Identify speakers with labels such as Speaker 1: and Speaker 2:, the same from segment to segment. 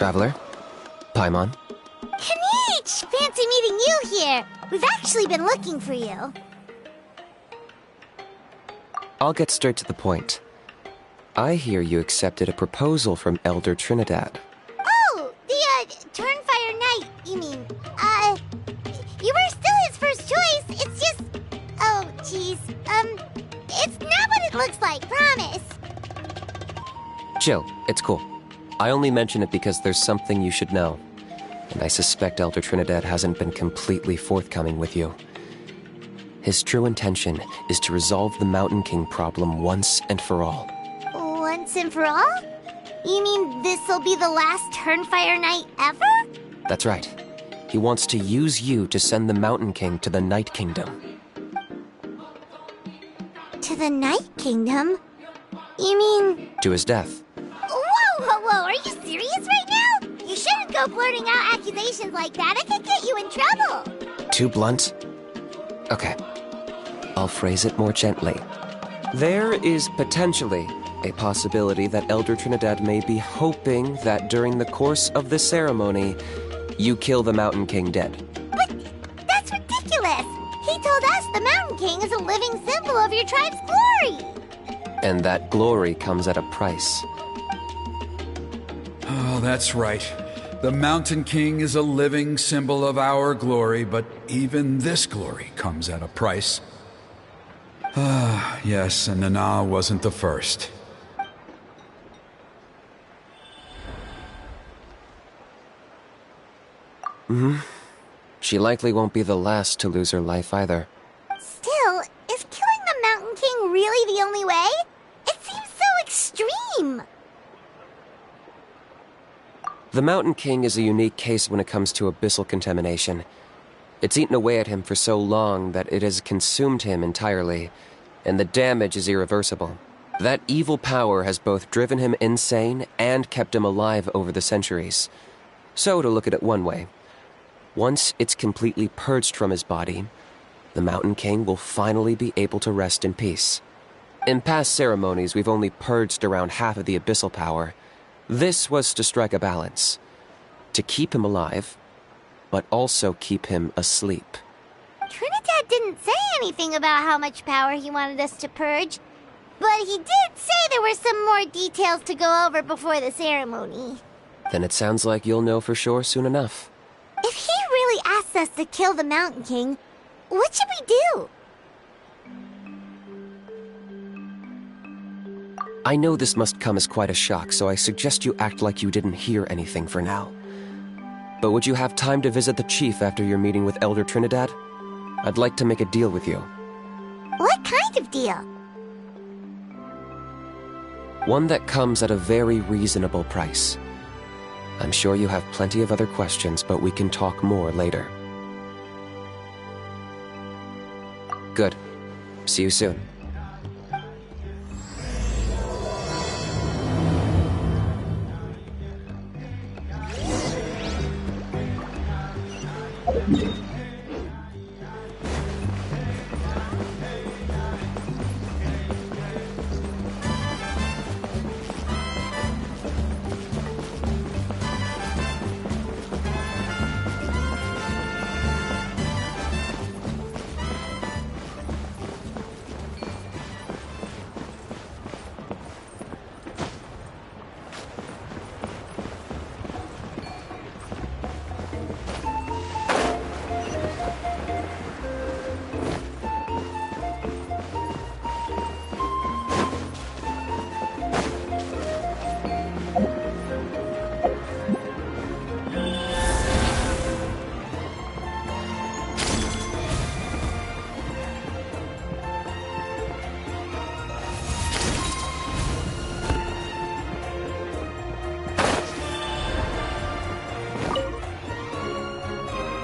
Speaker 1: Traveler? Paimon?
Speaker 2: Kinich! Fancy meeting you here! We've actually been looking for you.
Speaker 1: I'll get straight to the point. I hear you accepted a proposal from Elder Trinidad.
Speaker 2: Oh, the, Turnfire Knight, you mean. You were still his first choice, it's just... Oh, jeez. It's not what it looks like, promise.
Speaker 1: Chill, it's cool. I only mention it because there's something you should know. And I suspect Elder Trinidad hasn't been completely forthcoming with you. His true intention is to resolve the Mountain King problem once and for all.
Speaker 2: Once and for all? You mean this'll be the last Turnfire Knight ever?
Speaker 1: That's right. He wants to use you to send the Mountain King to the Night Kingdom.
Speaker 2: To the Night Kingdom? You mean...
Speaker 1: To his death.
Speaker 2: Whoa, are you serious right now? You shouldn't go blurting out accusations like that. It could get you in trouble.
Speaker 1: Too blunt? Okay. I'll phrase it more gently. There is potentially a possibility that Elder Trinidad may be hoping that during the course of the ceremony, you kill the Mountain King dead.
Speaker 2: But that's ridiculous! He told us the Mountain King is a living symbol of your tribe's glory!
Speaker 1: And that glory comes at a price.
Speaker 3: Oh, that's right. The Mountain King is a living symbol of our glory, but even this glory comes at a price. Ah, yes, and Nana wasn't the first.
Speaker 1: She likely won't be the last to lose her life either.
Speaker 2: Still, is killing the Mountain King really the only way? It seems so extreme!
Speaker 1: The Mountain King is a unique case when it comes to abyssal contamination. It's eaten away at him for so long that it has consumed him entirely, and the damage is irreversible. That evil power has both driven him insane and kept him alive over the centuries. So, to look at it one way, once it's completely purged from his body, the Mountain King will finally be able to rest in peace. In past ceremonies, we've only purged around half of the abyssal power. This was to strike a balance, to keep him alive, but also keep him asleep.
Speaker 2: Trinidad didn't say anything about how much power he wanted us to purge, but he did say there were some more details to go over before the ceremony.
Speaker 1: Then it sounds like you'll know for sure soon enough.
Speaker 2: If he really asks us to kill the Mountain King, what should we do?
Speaker 1: I know this must come as quite a shock, so I suggest you act like you didn't hear anything for now. But would you have time to visit the chief after your meeting with Elder Trinidad? I'd like to make a deal with you.
Speaker 2: What kind of deal?
Speaker 1: One that comes at a very reasonable price. I'm sure you have plenty of other questions, but we can talk more later. Good. See you soon.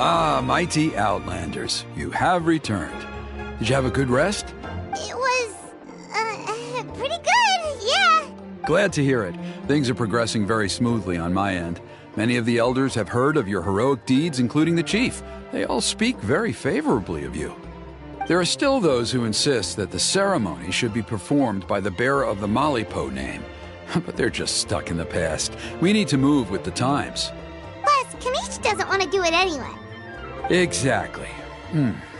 Speaker 3: Ah, mighty Outlanders, you have returned. Did you have a good rest?
Speaker 2: It was, pretty good, yeah.
Speaker 3: Glad to hear it. Things are progressing very smoothly on my end. Many of the elders have heard of your heroic deeds, including the chief. They all speak very favorably of you. There are still those who insist that the ceremony should be performed by the bearer of the Malipo name. But they're just stuck in the past. We need to move with the times.
Speaker 2: Plus, kinich doesn't want to do it anyway.
Speaker 3: Exactly.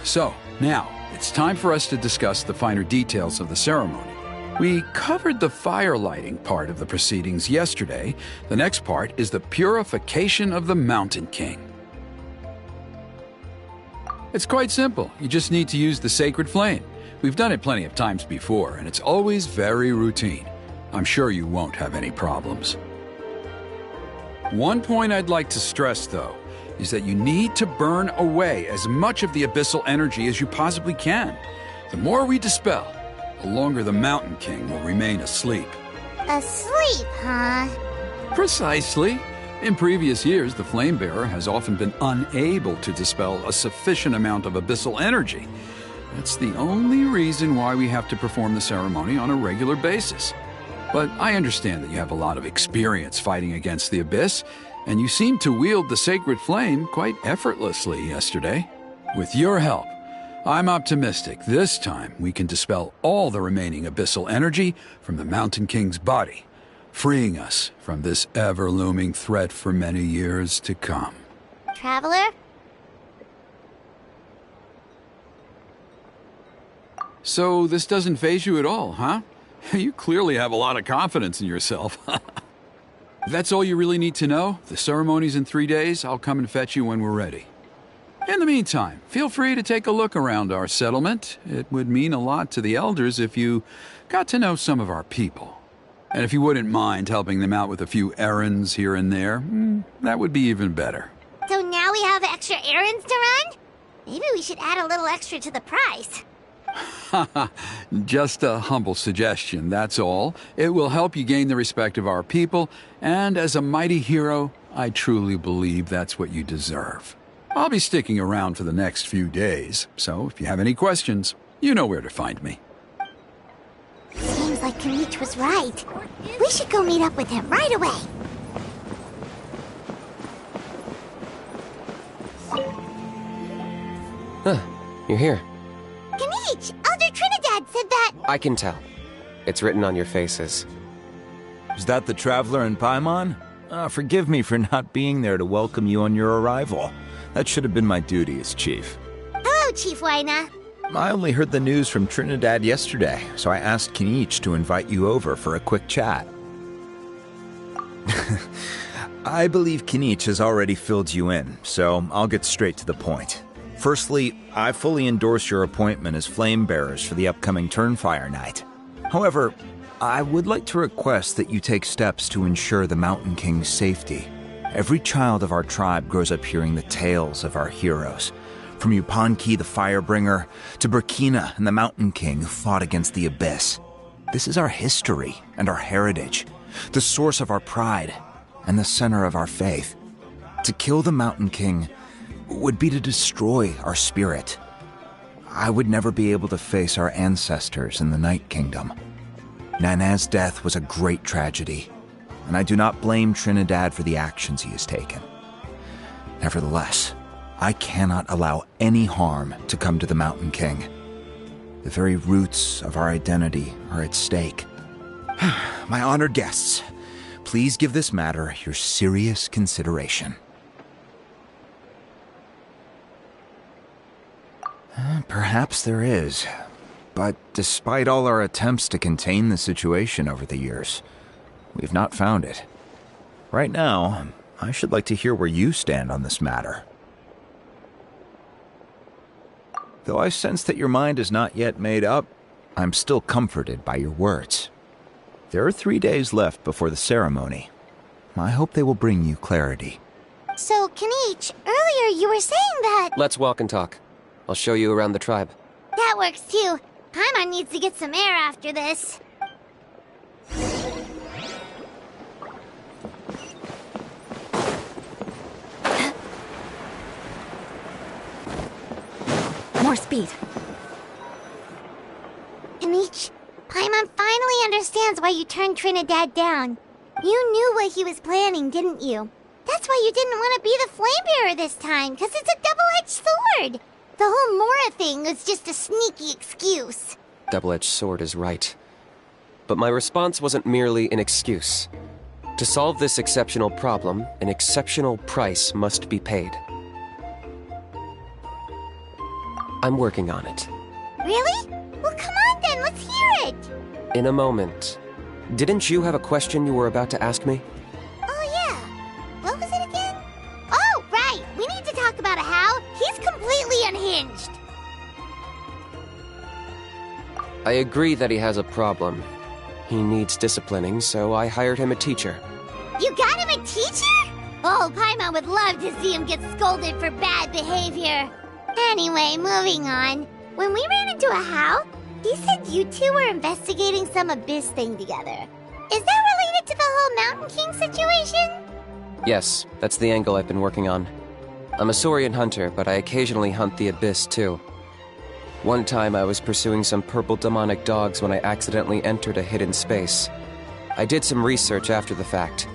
Speaker 3: So, now, it's time for us to discuss the finer details of the ceremony. We covered the fire lighting part of the proceedings yesterday. The next part is the purification of the Mountain King. It's quite simple. You just need to use the sacred flame. We've done it plenty of times before, and it's always very routine. I'm sure you won't have any problems. One point I'd like to stress, though, is that you need to burn away as much of the abyssal energy as you possibly can. The more we dispel, the longer the Mountain King will remain asleep.
Speaker 2: Asleep, huh?
Speaker 3: Precisely. In previous years, the Flamebearer has often been unable to dispel a sufficient amount of abyssal energy. That's the only reason why we have to perform the ceremony on a regular basis. But I understand that you have a lot of experience fighting against the Abyss, and you seemed to wield the sacred flame quite effortlessly yesterday. With your help, I'm optimistic this time we can dispel all the remaining abyssal energy from the Mountain King's body, freeing us from this ever-looming threat for many years to come.
Speaker 2: Traveler?
Speaker 3: So this doesn't faze you at all, huh? You clearly have a lot of confidence in yourself. That's all you really need to know. The ceremony's in 3 days. I'll come and fetch you when we're ready. In the meantime, feel free to take a look around our settlement. It would mean a lot to the elders if you got to know some of our people. And if you wouldn't mind helping them out with a few errands here and there, that would be even better.
Speaker 2: So now we have extra errands to run? Maybe we should add a little extra to the price.
Speaker 3: Just a humble suggestion, that's all. It will help you gain the respect of our people, and as a mighty hero, I truly believe that's what you deserve. I'll be sticking around for the next few days, so if you have any questions, you know where to find me.
Speaker 2: Seems like kinich was right. We should go meet up with him right away.
Speaker 1: Huh, you're here.
Speaker 2: Kinich! Elder Trinidad said that...
Speaker 1: I can tell. It's written on your faces.
Speaker 4: Is that the Traveler in Paimon? Forgive me for not being there to welcome you on your arrival. That should have been my duty as chief.
Speaker 2: Hello, Chief Waina.
Speaker 4: I only heard the news from Trinidad yesterday, so I asked kinich to invite you over for a quick chat. I believe kinich has already filled you in, so I'll get straight to the point. Firstly, I fully endorse your appointment as flame bearers for the upcoming Turnfire Night. However, I would like to request that you take steps to ensure the Mountain King's safety. Every child of our tribe grows up hearing the tales of our heroes, from Yupanqui the Firebringer to Burkina and the Mountain King who fought against the Abyss. This is our history and our heritage, the source of our pride and the center of our faith. To kill the Mountain King would be to destroy our spirit. I would never be able to face our ancestors in the Night Kingdom. Nana's death was a great tragedy, and I do not blame Trinidad for the actions he has taken. Nevertheless, I cannot allow any harm to come to the Mountain King. The very roots of our identity are at stake. My honored guests, please give this matter your serious consideration. Perhaps there is, but despite all our attempts to contain the situation over the years, we've not found it. Right now, I should like to hear where you stand on this matter. Though I sense that your mind is not yet made up, I'm still comforted by your words. There are 3 days left before the ceremony. I hope they will bring you clarity.
Speaker 2: So, kinich, earlier you were saying that...
Speaker 1: Let's walk and talk. I'll show you around the tribe.
Speaker 2: That works too. Paimon needs to get some air after this.
Speaker 5: More speed.
Speaker 2: Kinich, Paimon finally understands why you turned Trinidad down. You knew what he was planning, didn't you? That's why you didn't want to be the Flamebearer this time, because it's a double-edged sword. The whole Mora thing was just a sneaky excuse.
Speaker 1: Double-edged sword is right. But my response wasn't merely an excuse. To solve this exceptional problem, an exceptional price must be paid. I'm working on it.
Speaker 2: Really? Well, come on then, let's hear it!
Speaker 1: In a moment. Didn't you have a question you were about to ask me?
Speaker 2: Oh yeah. What was it again? Oh, right! We need to talk about How. He's completely unhinged.
Speaker 1: I agree that he has a problem. He needs disciplining, so I hired him a teacher.
Speaker 2: You got him a teacher? Oh, Paimon would love to see him get scolded for bad behavior. Anyway, moving on. When we ran into How, he said you two were investigating some Abyss thing together. Is that related to the whole Mountain King situation?
Speaker 1: Yes, that's the angle I've been working on. I'm a Saurian hunter, but I occasionally hunt the Abyss too. One time I was pursuing some purple demonic dogs when I accidentally entered a hidden space. I did some research after the fact.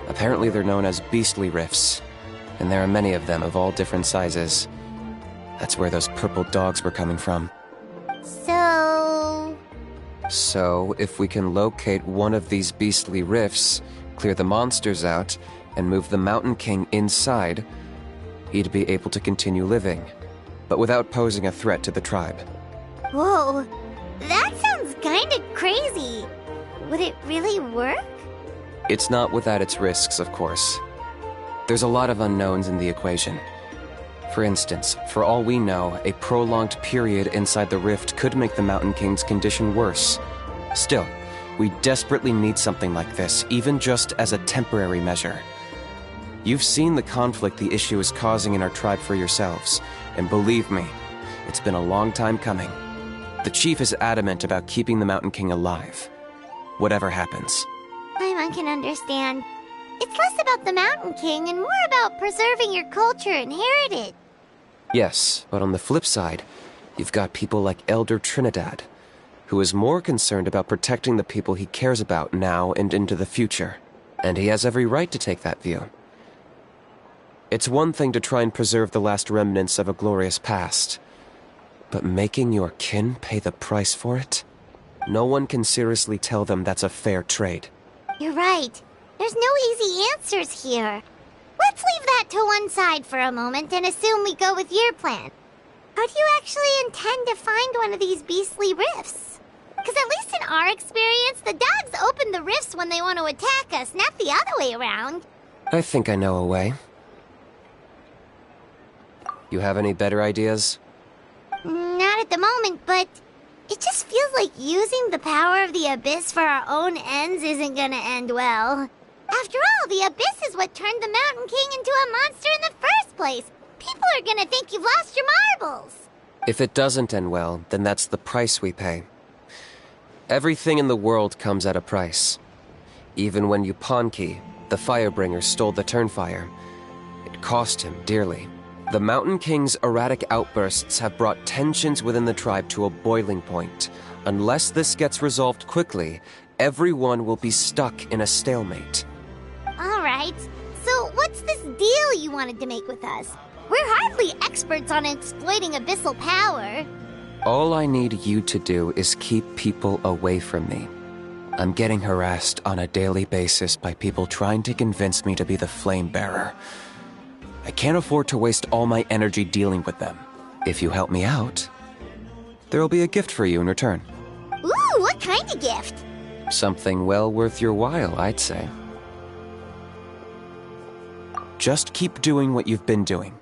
Speaker 1: Apparently they're known as beastly rifts, and there are many of them of all different sizes. That's where those purple dogs were coming from. So, if we can locate one of these beastly rifts, clear the monsters out, and move the Mountain King inside, he'd be able to continue living, but without posing a threat to the tribe.
Speaker 2: Whoa, that sounds kinda crazy. Would it really work?
Speaker 1: It's not without its risks, of course. There's a lot of unknowns in the equation. For instance, for all we know, a prolonged period inside the rift could make the Mountain King's condition worse. Still, we desperately need something like this, even just as a temporary measure. You've seen the conflict the issue is causing in our tribe for yourselves, and believe me, it's been a long time coming. The chief is adamant about keeping the Mountain King alive, whatever happens.
Speaker 2: Paimon can understand. It's less about the Mountain King and more about preserving your culture and heritage.
Speaker 1: Yes, but on the flip side, you've got people like Elder Trinidad, who is more concerned about protecting the people he cares about now and into the future. And he has every right to take that view. It's one thing to try and preserve the last remnants of a glorious past, but making your kin pay the price for it? No one can seriously tell them that's a fair trade.
Speaker 2: You're right. There's no easy answers here. Let's leave that to one side for a moment and assume we go with your plan. How do you actually intend to find one of these beastly rifts? Because at least in our experience, the dogs open the rifts when they want to attack us, not the other way around.
Speaker 1: I think I know a way. You have any better ideas?
Speaker 2: Not at the moment, but it just feels like using the power of the Abyss for our own ends isn't gonna end well. After all, the Abyss is what turned the Mountain King into a monster in the first place. People are gonna think you've lost your marbles.
Speaker 1: If it doesn't end well, then that's the price we pay. Everything in the world comes at a price. Even when Yupanqui, the Firebringer, stole the Turnfire, it cost him dearly. The Mountain King's erratic outbursts have brought tensions within the tribe to a boiling point. Unless this gets resolved quickly, everyone will be stuck in a stalemate.
Speaker 2: Alright, so what's this deal you wanted to make with us? We're hardly experts on exploiting abyssal power.
Speaker 1: All I need you to do is keep people away from me. I'm getting harassed on a daily basis by people trying to convince me to be the Flamebearer. I can't afford to waste all my energy dealing with them. If you help me out, there'll be a gift for you in return.
Speaker 2: Ooh, what kind of gift?
Speaker 1: Something well worth your while, I'd say. Just keep doing what you've been doing.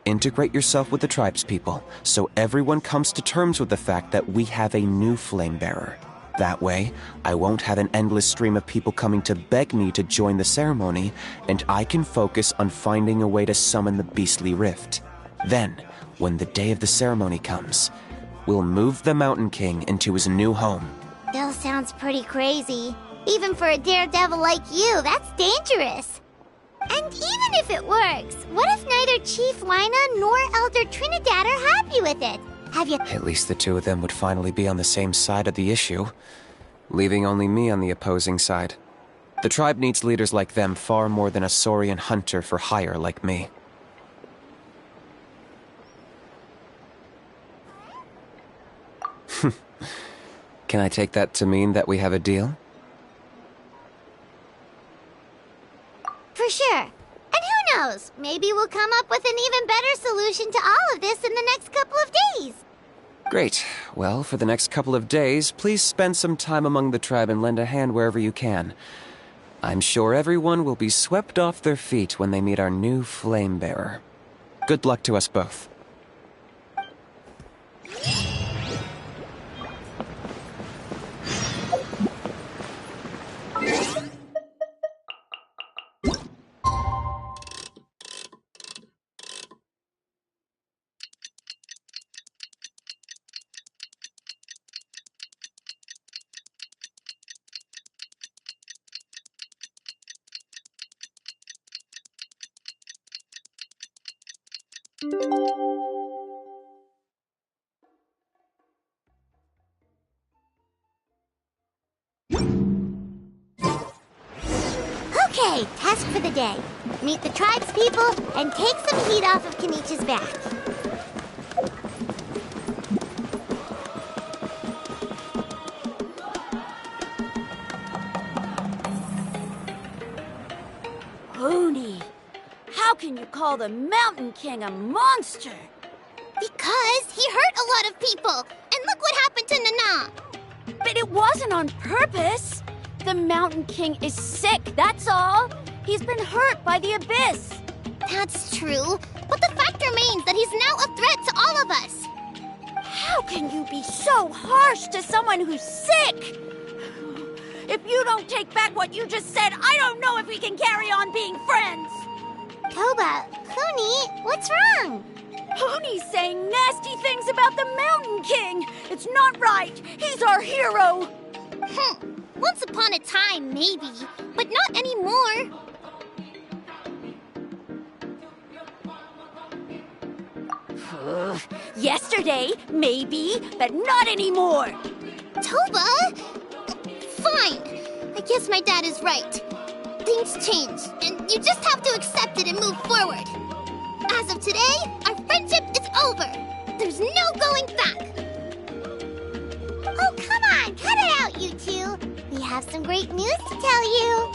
Speaker 1: Integrate yourself with the tribespeople, so everyone comes to terms with the fact that we have a new Flamebearer. That way, I won't have an endless stream of people coming to beg me to join the ceremony, and I can focus on finding a way to summon the beastly rift. Then, when the day of the ceremony comes, we'll move the Mountain King into his new home.
Speaker 2: Still sounds pretty crazy. Even for a daredevil like you, that's dangerous. And even if it works, what if neither Chief Lina nor Elder Trinidad are happy with it? Have you...
Speaker 1: At least the two of them would finally be on the same side of the issue, leaving only me on the opposing side. The tribe needs leaders like them far more than a Saurian hunter for hire like me. Can I take that to mean that we have a deal?
Speaker 2: For sure. And who knows? Maybe we'll come up with an even better solution to all of this in the next couple of days.
Speaker 1: Great. Well, for the next couple of days, please spend some time among the tribe and lend a hand wherever you can. I'm sure everyone will be swept off their feet when they meet our new flame bearer. Good luck to us both.
Speaker 2: Okay, task for the day. Meet the tribe's people and take some heat off of Kinich's back.
Speaker 5: Hoonie, how can you call the Mountain King a monster?
Speaker 2: Because he hurt a lot of people. And look what happened to Nana.
Speaker 5: But it wasn't on purpose. The Mountain King is sick, that's all. He's been hurt by the abyss.
Speaker 2: That's true. But the fact remains that he's now a threat to all of us.
Speaker 5: How can you be so harsh to someone who's sick? If you don't take back what you just said, I don't know if we can carry on being friends.
Speaker 2: Toba, Huni, what's wrong?
Speaker 5: Hoonie's saying nasty things about the Mountain King. It's not right. He's our hero.
Speaker 2: Once upon a time, maybe, but not anymore.
Speaker 5: Yesterday, maybe, but not anymore.
Speaker 2: Toba? Fine. I guess my dad is right. Things change, and you just have to accept it and move forward. As of today, our friendship is over. There's no going back. Oh, come on, cut it out, you two. We have some great news to tell you.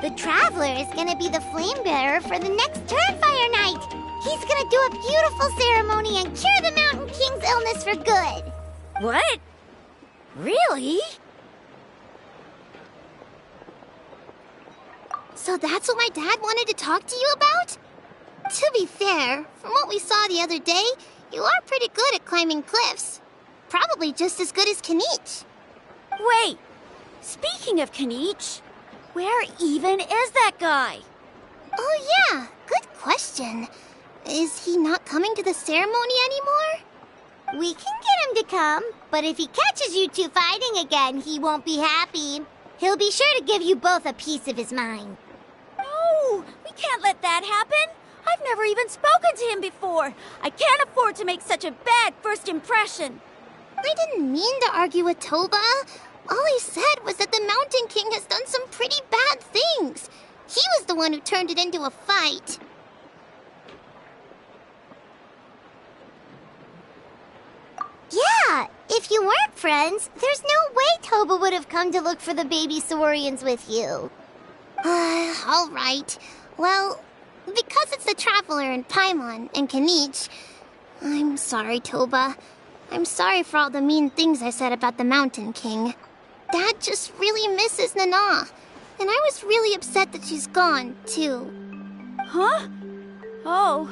Speaker 2: The Traveler is gonna be the flame bearer for the next Turnfire night. He's gonna do a beautiful ceremony and cure the Mountain King's illness for good.
Speaker 5: What? Really?
Speaker 2: So that's what my dad wanted to talk to you about? To be fair, from what we saw the other day, you are pretty good at climbing cliffs. Probably just as good as kinich.
Speaker 5: Wait, speaking of kinich, where even is that guy?
Speaker 2: Oh yeah, good question. Is he not coming to the ceremony anymore? We can get him to come, but if he catches you two fighting again, he won't be happy. He'll be sure to give you both a piece of his mind.
Speaker 5: No, we can't let that happen. I've never even spoken to him before. I can't afford to make such a bad first impression.
Speaker 2: I didn't mean to argue with Toba. All he said was that the Mountain King has done some pretty bad things. He was the one who turned it into a fight. Yeah, if you weren't friends, there's no way Toba would have come to look for the baby Saurians with you. All right. Well, because it's the Traveler and Paimon and Kinich, I'm sorry, Toba. I'm sorry for all the mean things I said about the Mountain King. Dad just really misses Nana, and I was really upset that she's gone, too.
Speaker 5: Huh? Oh.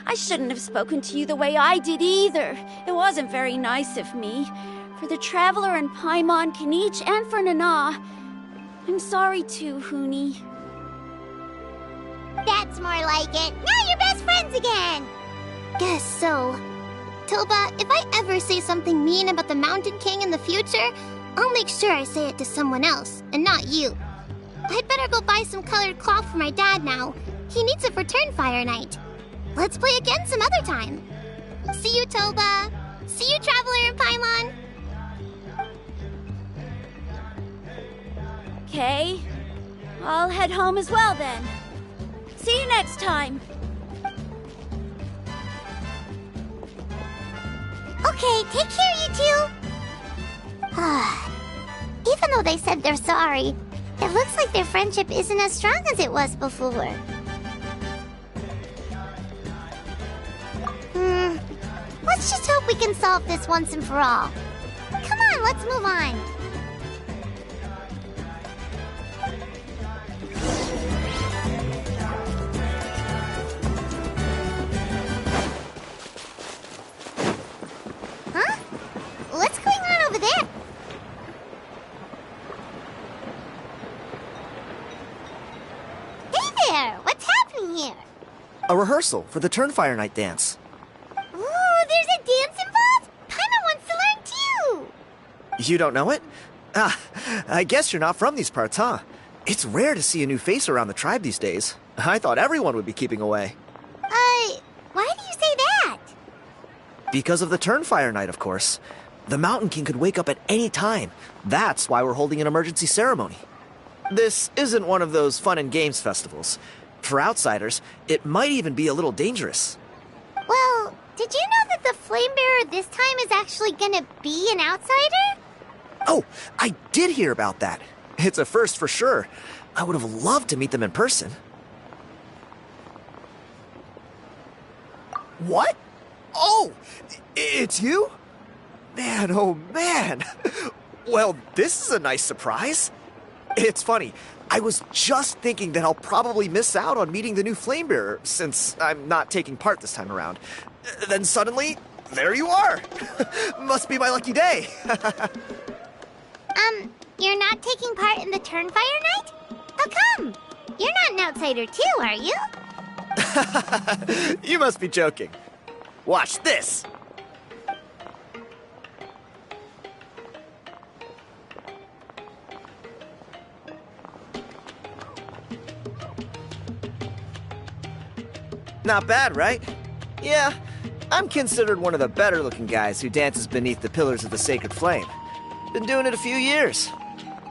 Speaker 5: I shouldn't have spoken to you the way I did either. It wasn't very nice of me. For the Traveler and Paimon, Kinich, and for Nana. I'm sorry too, Huni.
Speaker 2: That's more like it. Now you're best friends again. Guess so. Toba, if I ever say something mean about the Mountain King in the future, I'll make sure I say it to someone else, and not you. I'd better go buy some colored cloth for my dad now. He needs it for Turnfire Night. Let's play again some other time. See you, Toba. See you, Traveler and Paimon.
Speaker 5: Okay. I'll head home as well then. See you next time.
Speaker 2: Okay, take care, you two. Even though they said they're sorry, it looks like their friendship isn't as strong as it was before. Let's just hope we can solve this once and for all. Come on, let's move on. Huh? What's going on over there? Hey there! What's happening here?
Speaker 6: A rehearsal for the Turnfire Night dance.
Speaker 2: Ooh, there's a dance involved? Paimon wants to learn too!
Speaker 6: You don't know it? Ah, I guess you're not from these parts, huh? It's rare to see a new face around the tribe these days. I thought everyone would be keeping away.
Speaker 2: Why do you say that?
Speaker 6: Because of the Turnfire Night, of course. The Mountain King could wake up at any time. That's why we're holding an emergency ceremony. This isn't one of those fun and games festivals. For outsiders, it might even be a little dangerous.
Speaker 2: Well, did you know that the Flame Bearer this time is actually gonna be an outsider?
Speaker 6: Oh, I did hear about that. It's a first for sure. I would have loved to meet them in person. What? Oh, it's you? Man, oh man. Well, this is a nice surprise. It's funny. I was just thinking that I'll probably miss out on meeting the new Flamebearer since I'm not taking part this time around. Then suddenly, there you are. Must be my lucky day.
Speaker 2: You're not taking part in the Turnfire Night? How come? You're not an outsider too, are you?
Speaker 6: You must be joking. Watch this. Not bad, right? Yeah, I'm considered one of the better looking guys who dances beneath the pillars of the sacred flame. Been doing it a few years.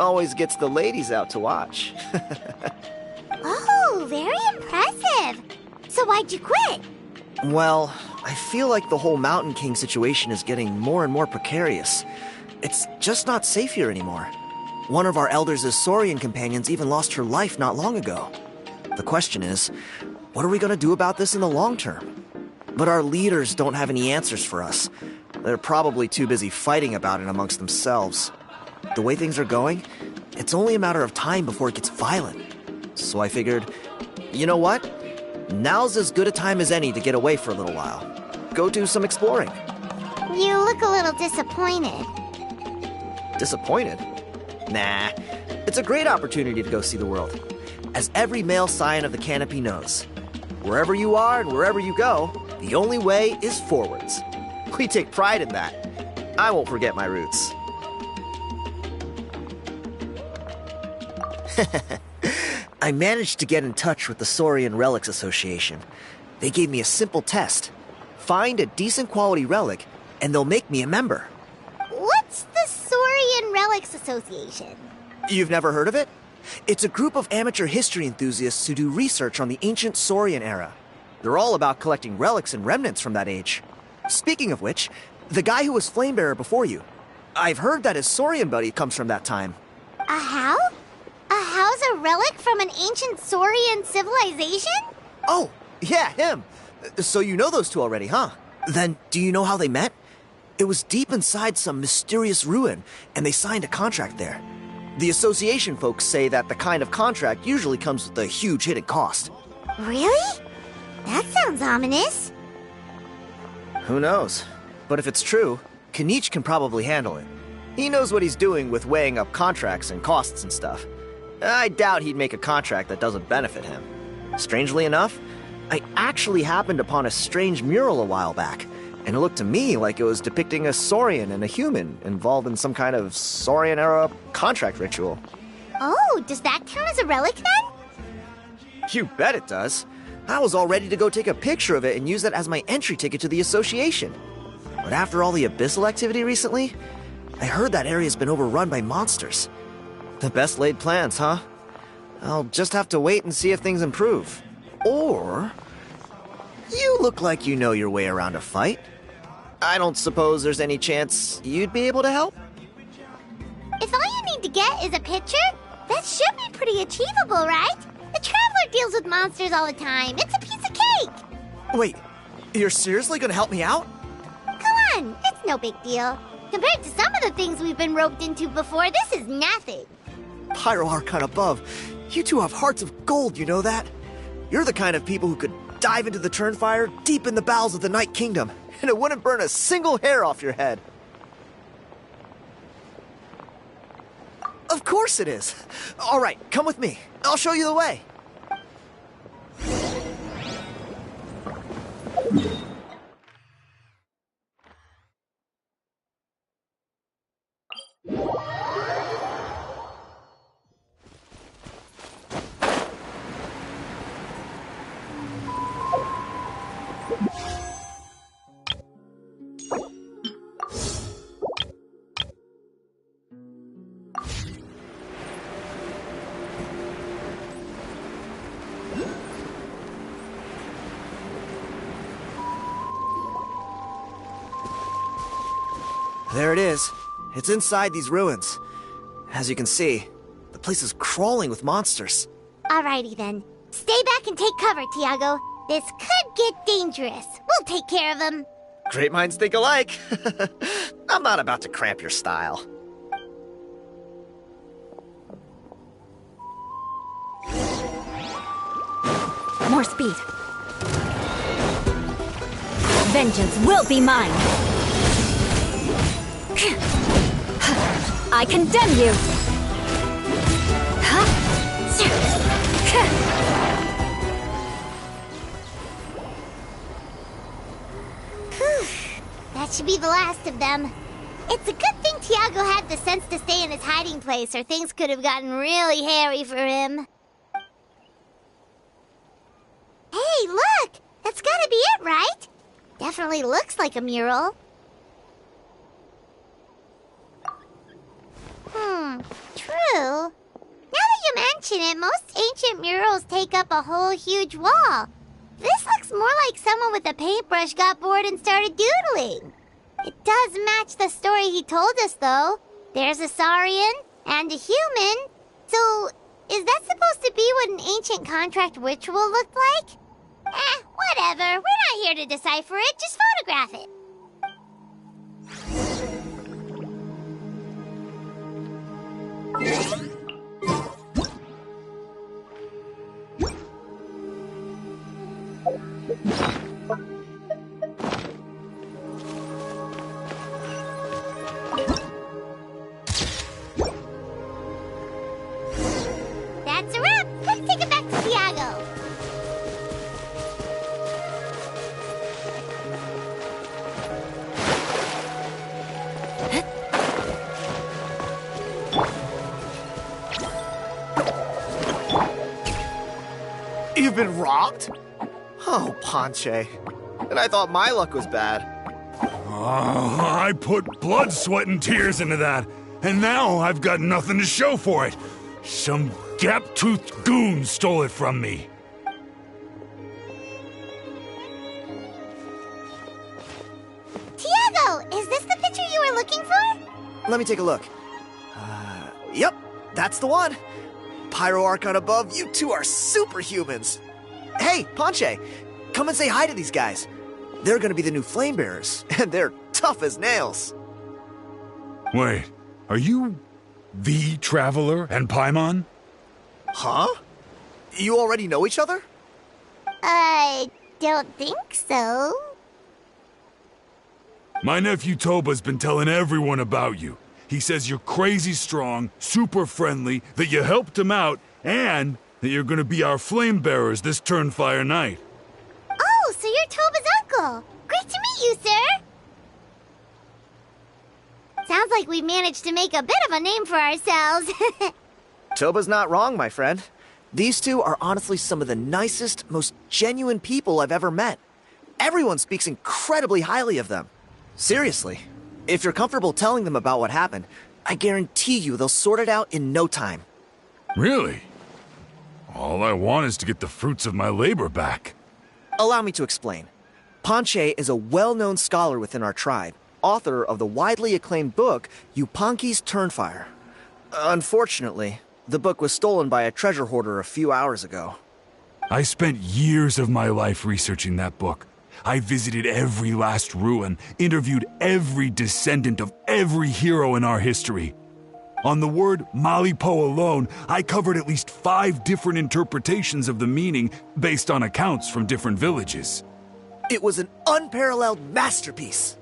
Speaker 6: Always gets the ladies out to watch.
Speaker 2: Oh, very impressive. So why'd you quit?
Speaker 6: Well, I feel like the whole Mountain King situation is getting more and more precarious. It's just not safe here anymore. One of our elders' Saurian companions even lost her life not long ago. The question is, what are we going to do about this in the long term? But our leaders don't have any answers for us. They're probably too busy fighting about it amongst themselves. The way things are going, it's only a matter of time before it gets violent. So I figured, you know what? Now's as good a time as any to get away for a little while. Go do some exploring.
Speaker 2: You look a little disappointed.
Speaker 6: Disappointed? Nah, it's a great opportunity to go see the world. As every male scion of the canopy knows, wherever you are and wherever you go, the only way is forwards. We take pride in that. I won't forget my roots. I managed to get in touch with the Saurian Relics Association. They gave me a simple test. Find a decent quality relic, and they'll make me a member.
Speaker 2: What's the Saurian Relics Association?
Speaker 6: You've never heard of it? It's a group of amateur history enthusiasts who do research on the ancient Saurian era. They're all about collecting relics and remnants from that age. Speaking of which, the guy who was Flamebearer before you, I've heard that his Saurian buddy comes from that time.
Speaker 2: A how? A how's a relic from an ancient Saurian civilization?
Speaker 6: Oh, yeah, him. So you know those two already, huh? Then do you know how they met? It was deep inside some mysterious ruin, and they signed a contract there. The association folks say that the kind of contract usually comes with a huge hidden cost.
Speaker 2: Really? That sounds ominous.
Speaker 6: Who knows? But if it's true, Kinich can probably handle it. He knows what he's doing with weighing up contracts and costs and stuff. I doubt he'd make a contract that doesn't benefit him. Strangely enough, I actually happened upon a strange mural a while back, and it looked to me like it was depicting a Saurian and a human involved in some kind of Saurian-era contract ritual.
Speaker 2: Oh, does that count as a relic then?
Speaker 6: You bet it does. I was all ready to go take a picture of it and use it as my entry ticket to the association. But after all the abyssal activity recently, I heard that area's been overrun by monsters. The best laid plans, huh? I'll just have to wait and see if things improve. Or... you look like you know your way around a fight. I don't suppose there's any chance you'd be able to help?
Speaker 2: If all you need to get is a picture, that should be pretty achievable, right? The Traveler deals with monsters all the time. It's a piece of cake.
Speaker 6: Wait, you're seriously gonna help me out?
Speaker 2: Come on, it's no big deal. Compared to some of the things we've been roped into before, this is nothing.
Speaker 6: Pyro Archon above, you two have hearts of gold, you know that? You're the kind of people who could dive into the Turnfire deep in the bowels of the Night Kingdom, and it wouldn't burn a single hair off your head. Of course it is. All right, come with me. I'll show you the way. There it is. It's inside these ruins. As you can see, the place is crawling with monsters.
Speaker 2: Alrighty then. Stay back and take cover, Tiago. This could get dangerous. We'll take care of them.
Speaker 6: Great minds think alike. I'm not about to cramp your style.
Speaker 7: More speed. Vengeance will be mine. I condemn you.
Speaker 2: That should be the last of them. It's a good thing Tiago had the sense to stay in his hiding place, or things could have gotten really hairy for him. Hey, look! That's gotta be it, right? Definitely looks like a mural. True. Now that you mention it, most ancient murals take up a whole huge wall. This looks more like someone with a paintbrush got bored and started doodling. It does match the story he told us, though. There's a Saurian and a human. So, is that supposed to be what an ancient contract ritual looked like? Whatever. We're not here to decipher it. Just photograph it. That's a wrap. Let's take it back to Tiago.
Speaker 6: You've been robbed? Oh, Ponche. And I thought my luck was bad.
Speaker 8: Oh, I put blood, sweat, and tears into that, and now I've got nothing to show for it. Some gap-toothed goon stole it from me.
Speaker 2: Tiago, is this the picture you were looking for?
Speaker 6: Let me take a look. Yep, that's the one. Pyro Archon above, you two are superhumans. Hey, Ponche, come and say hi to these guys. They're gonna be the new flame bearers, and they're tough as nails.
Speaker 8: Wait, are you the Traveler and Paimon?
Speaker 6: Huh? You already know each other?
Speaker 2: I don't think so.
Speaker 8: My nephew Toba's been telling everyone about you. He says you're crazy strong, super friendly, that you helped him out, and that you're gonna be our flame bearers this Turnfire night.
Speaker 2: Oh, so you're Toba's uncle. Great to meet you, sir. Sounds like we managed to make a bit of a name for ourselves.
Speaker 6: Toba's not wrong, my friend. These two are honestly some of the nicest, most genuine people I've ever met. Everyone speaks incredibly highly of them. Seriously, if you're comfortable telling them about what happened, I guarantee you they'll sort it out in no time.
Speaker 8: Really? All I want is to get the fruits of my labor back.
Speaker 6: Allow me to explain. Ponche is a well-known scholar within our tribe, author of the widely acclaimed book, Yupanqui's Turnfire. Unfortunately, the book was stolen by a treasure hoarder a few hours ago.
Speaker 8: I spent years of my life researching that book. I visited every last ruin, interviewed every descendant of every hero in our history. On the word Malipo alone, I covered at least 5 different interpretations of the meaning based on accounts from different villages.
Speaker 6: It was an unparalleled masterpiece.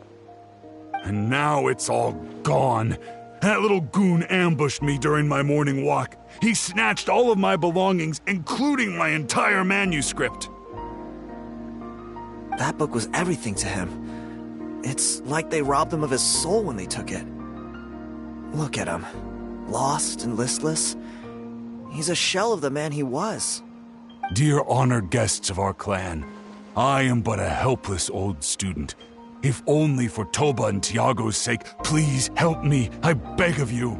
Speaker 8: And now it's all gone. That little goon ambushed me during my morning walk. He snatched all of my belongings, including my entire manuscript.
Speaker 6: That book was everything to him. It's like they robbed him of his soul when they took it. Look at him. Lost and listless. He's a shell of the man he was.
Speaker 8: Dear honored guests of our clan, I am but a helpless old student. If only for Toba and Tiago's sake, please help me, I beg of you.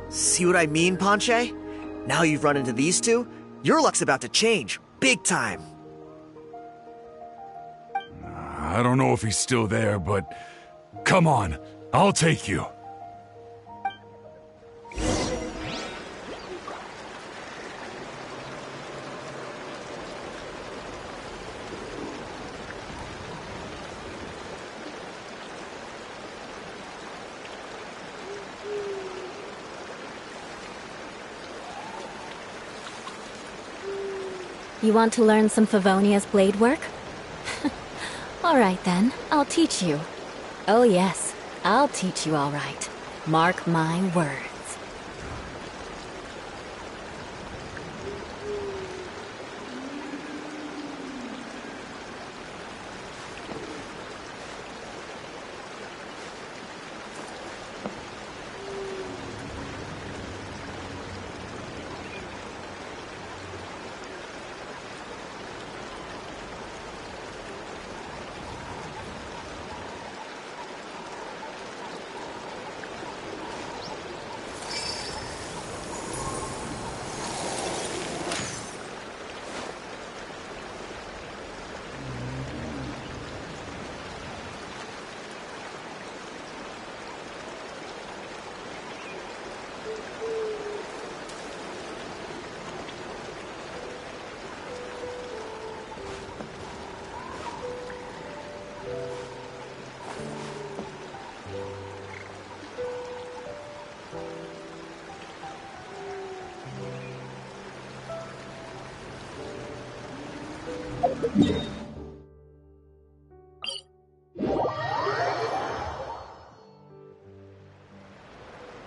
Speaker 6: See what I mean, Ponche? Now you've run into these two, your luck's about to change, big time.
Speaker 8: I don't know if he's still there, but come on, I'll take you.
Speaker 7: You want to learn some Favonia's blade work? All right then, I'll teach you. Oh yes, I'll teach you all right. Mark my words.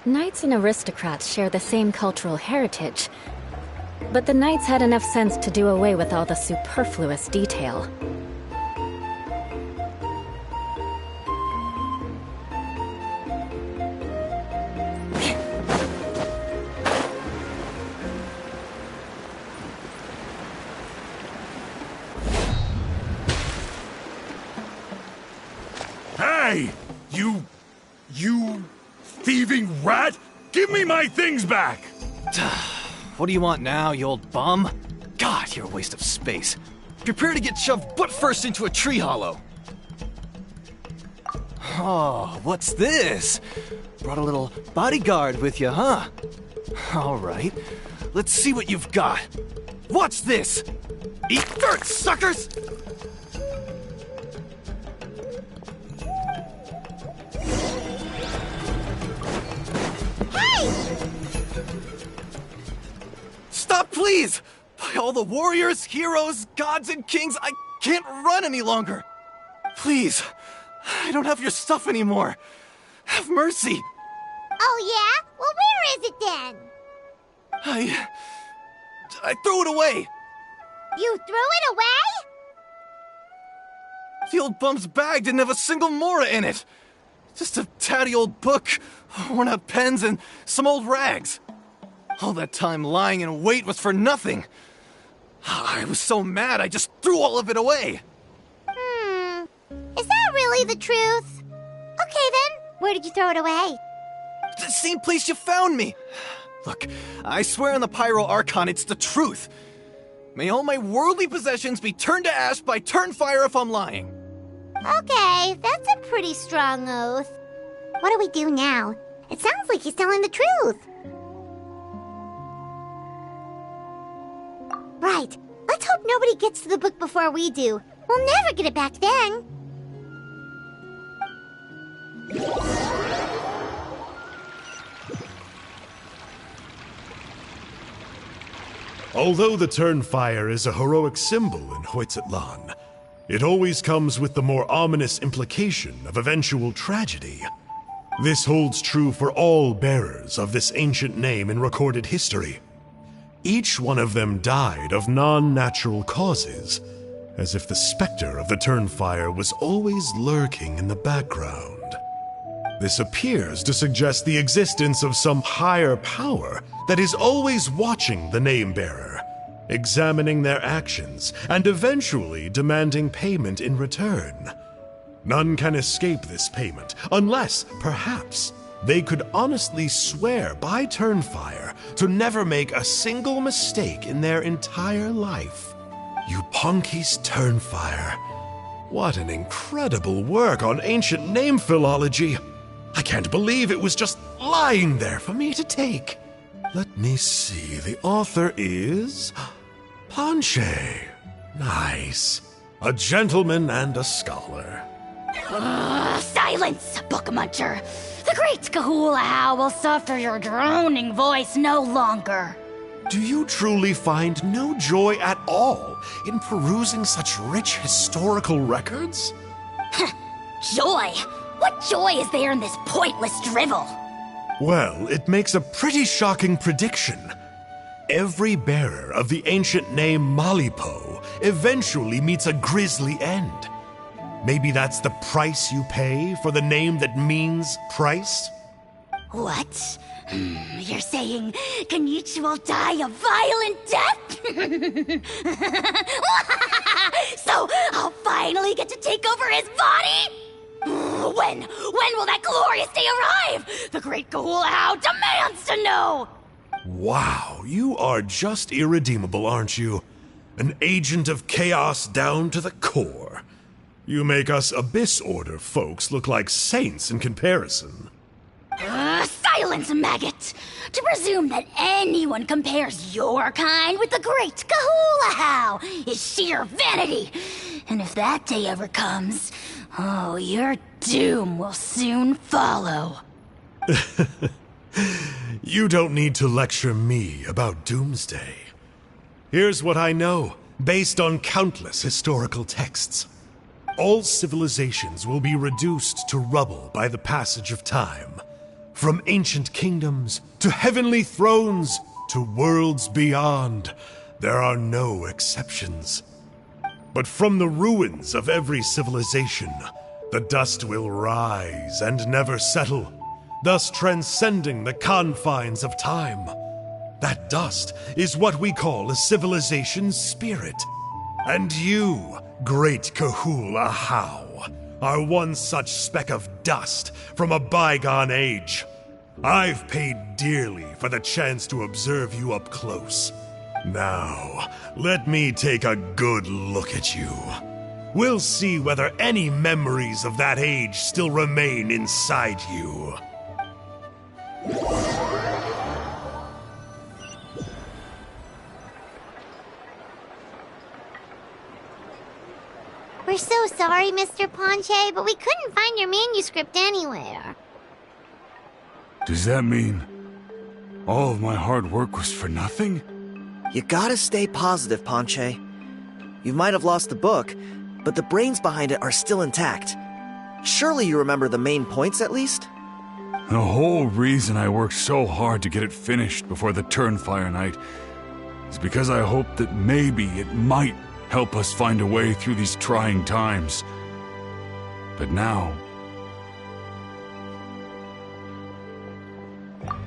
Speaker 7: Knights and aristocrats share the same cultural heritage, but the knights had enough sense to do away with all the superfluous detail.
Speaker 8: Hey! You thieving rat! Give me my things back!
Speaker 9: What do you want now, you old bum? God, you're a waste of space. Prepare to get shoved butt first into a tree hollow. Oh, what's this? Brought a little bodyguard with you, huh? All right, let's see what you've got. Watch this! Eat dirt, suckers! Stop, please! By all the warriors, heroes, gods, and kings, I can't run any longer! Please, I don't have your stuff anymore. Have mercy!
Speaker 2: Oh, yeah? Well, where is it then?
Speaker 9: I threw it away!
Speaker 2: You threw it away?
Speaker 9: The old bum's bag didn't have a single mora in it! Just a tatty old book, worn out pens, and some old rags. All that time lying in wait was for nothing. I was so mad I just threw all of it away.
Speaker 2: Is that really the truth? Okay then, where did you throw it away?
Speaker 9: The same place you found me. Look, I swear on the Pyro Archon it's the truth. May all my worldly possessions be turned to ash by Turnfire if I'm lying.
Speaker 2: Okay, that's a pretty strong oath. What do we do now? It sounds like he's telling the truth. Right. Let's hope nobody gets to the book before we do. We'll never get it back then.
Speaker 10: Although the Turnfire is a heroic symbol in Hoytzatlan, it always comes with the more ominous implication of eventual tragedy. This holds true for all bearers of this ancient name in recorded history. Each one of them died of non-natural causes, as if the specter of the Turnfire was always lurking in the background. This appears to suggest the existence of some higher power that is always watching the name-bearer, examining their actions, and eventually demanding payment in return. None can escape this payment, unless, perhaps, they could honestly swear by Turnfire to never make a single mistake in their entire life. Yupanqui's Turnfire. What an incredible work on ancient name philology. I can't believe it was just lying there for me to take. Let me see, the author is Ponche. Nice. A gentleman and a scholar.
Speaker 11: Silence, book muncher. The great Kahulahow will suffer your droning voice no longer.
Speaker 10: Do you truly find no joy at all in perusing such rich historical records?
Speaker 11: Joy? What joy is there in this pointless drivel?
Speaker 10: Well, it makes a pretty shocking prediction. Every bearer of the ancient name Malipo eventually meets a grisly end. Maybe that's the price you pay for the name that means price?
Speaker 11: What? You're saying kinich will die a violent death? So I'll finally get to take over his body? When will that glorious day arrive? The great Kahulahow demands to know!
Speaker 10: Wow, you are just irredeemable, aren't you? An agent of chaos down to the core. You make us Abyss Order folks look like saints in comparison.
Speaker 11: Silence, maggot! To presume that anyone compares your kind with the great Kahulahow is sheer vanity. And if that day ever comes, oh, your doom will soon follow.
Speaker 10: You don't need to lecture me about Doomsday. Here's what I know, based on countless historical texts. All civilizations will be reduced to rubble by the passage of time. From ancient kingdoms, to heavenly thrones, to worlds beyond, there are no exceptions. But from the ruins of every civilization, the dust will rise and never settle, thus transcending the confines of time. That dust is what we call a civilization's spirit. And you, great Kahulahow, are one such speck of dust from a bygone age. I've paid dearly for the chance to observe you up close. Now, let me take a good look at you. We'll see whether any memories of that age still remain inside you.
Speaker 2: We're so sorry, Mr. Ponche, but we couldn't find your manuscript anywhere.
Speaker 8: Does that mean all of my hard work was for nothing?
Speaker 6: You gotta stay positive, Ponche. You might have lost the book, but the brains behind it are still intact. Surely you remember the main points at least?
Speaker 8: The whole reason I worked so hard to get it finished before the Turnfire night is because I hoped that maybe it might help us find a way through these trying times. But now,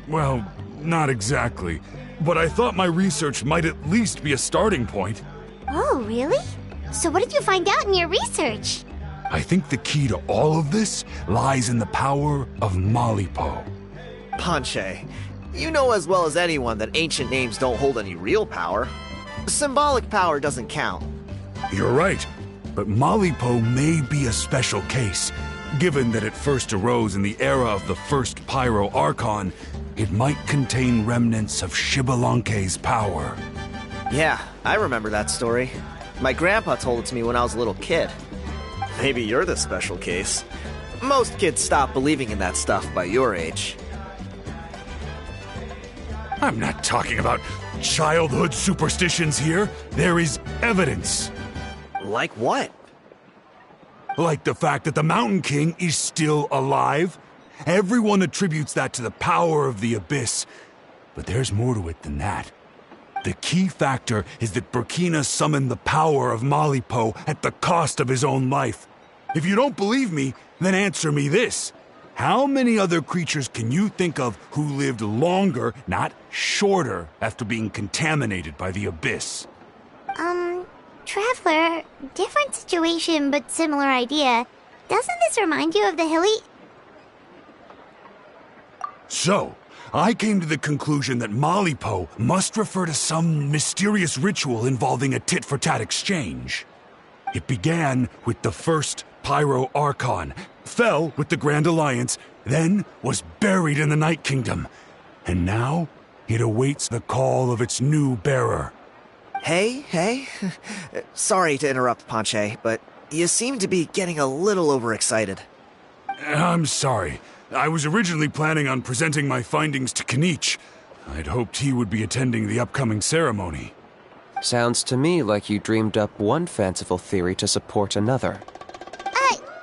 Speaker 8: Well, not exactly. But I thought my research might at least be a starting point.
Speaker 2: Oh, really? So what did you find out in your research?
Speaker 8: I think the key to all of this lies in the power of Malipo.
Speaker 6: Ponche, you know as well as anyone that ancient names don't hold any real power. Symbolic power doesn't count.
Speaker 8: You're right, but Malipo may be a special case. Given that it first arose in the era of the first Pyro Archon, it might contain remnants of Shibalanke's power.
Speaker 6: Yeah, I remember that story. My grandpa told it to me when I was a little kid. Maybe you're the special case. Most kids stop believing in that stuff by your age.
Speaker 8: I'm not talking about childhood superstitions here. There is evidence.
Speaker 6: Like what?
Speaker 8: Like the fact that the Mountain King is still alive. Everyone attributes that to the power of the Abyss. But there's more to it than that. The key factor is that Burkina summoned the power of Malipo at the cost of his own life. If you don't believe me, then answer me this. How many other creatures can you think of who lived longer, not shorter, after being contaminated by the Abyss?
Speaker 2: Traveler, different situation but similar idea. Doesn't this remind you of the hilly...
Speaker 8: So, I came to the conclusion that Malipo must refer to some mysterious ritual involving a tit-for-tat exchange. It began with the first Pyro Archon, fell with the Grand Alliance, then was buried in the Night Kingdom. And now, it awaits the call of its new bearer.
Speaker 6: Hey. Sorry to interrupt, Ponche, but you seem to be getting a little overexcited.
Speaker 8: I'm sorry. I was originally planning on presenting my findings to Kinich. I'd hoped he would be attending the upcoming ceremony.
Speaker 1: Sounds to me like you dreamed up one fanciful theory to support another.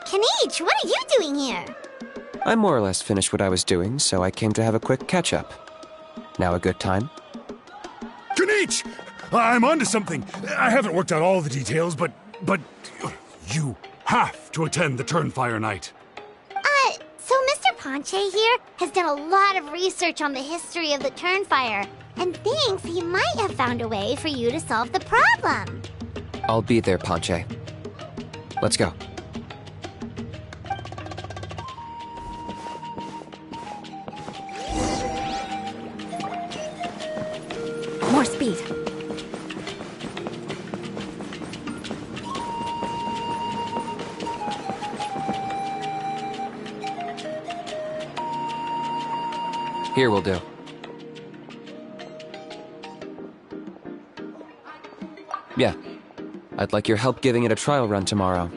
Speaker 2: Kinich, what are you doing here?
Speaker 1: I more or less finished what I was doing, so I came to have a quick catch-up. Now a good time?
Speaker 8: Kinich! I'm onto something. I haven't worked out all the details, but you have to attend the Turnfire Night.
Speaker 2: So Mr. Ponche here has done a lot of research on the history of the Turnfire, and thinks he might have found a way for you to solve the problem.
Speaker 1: I'll be there, Ponche. Let's go.
Speaker 7: More speed.
Speaker 1: Here will do. Yeah. I'd like your help giving it a trial run tomorrow.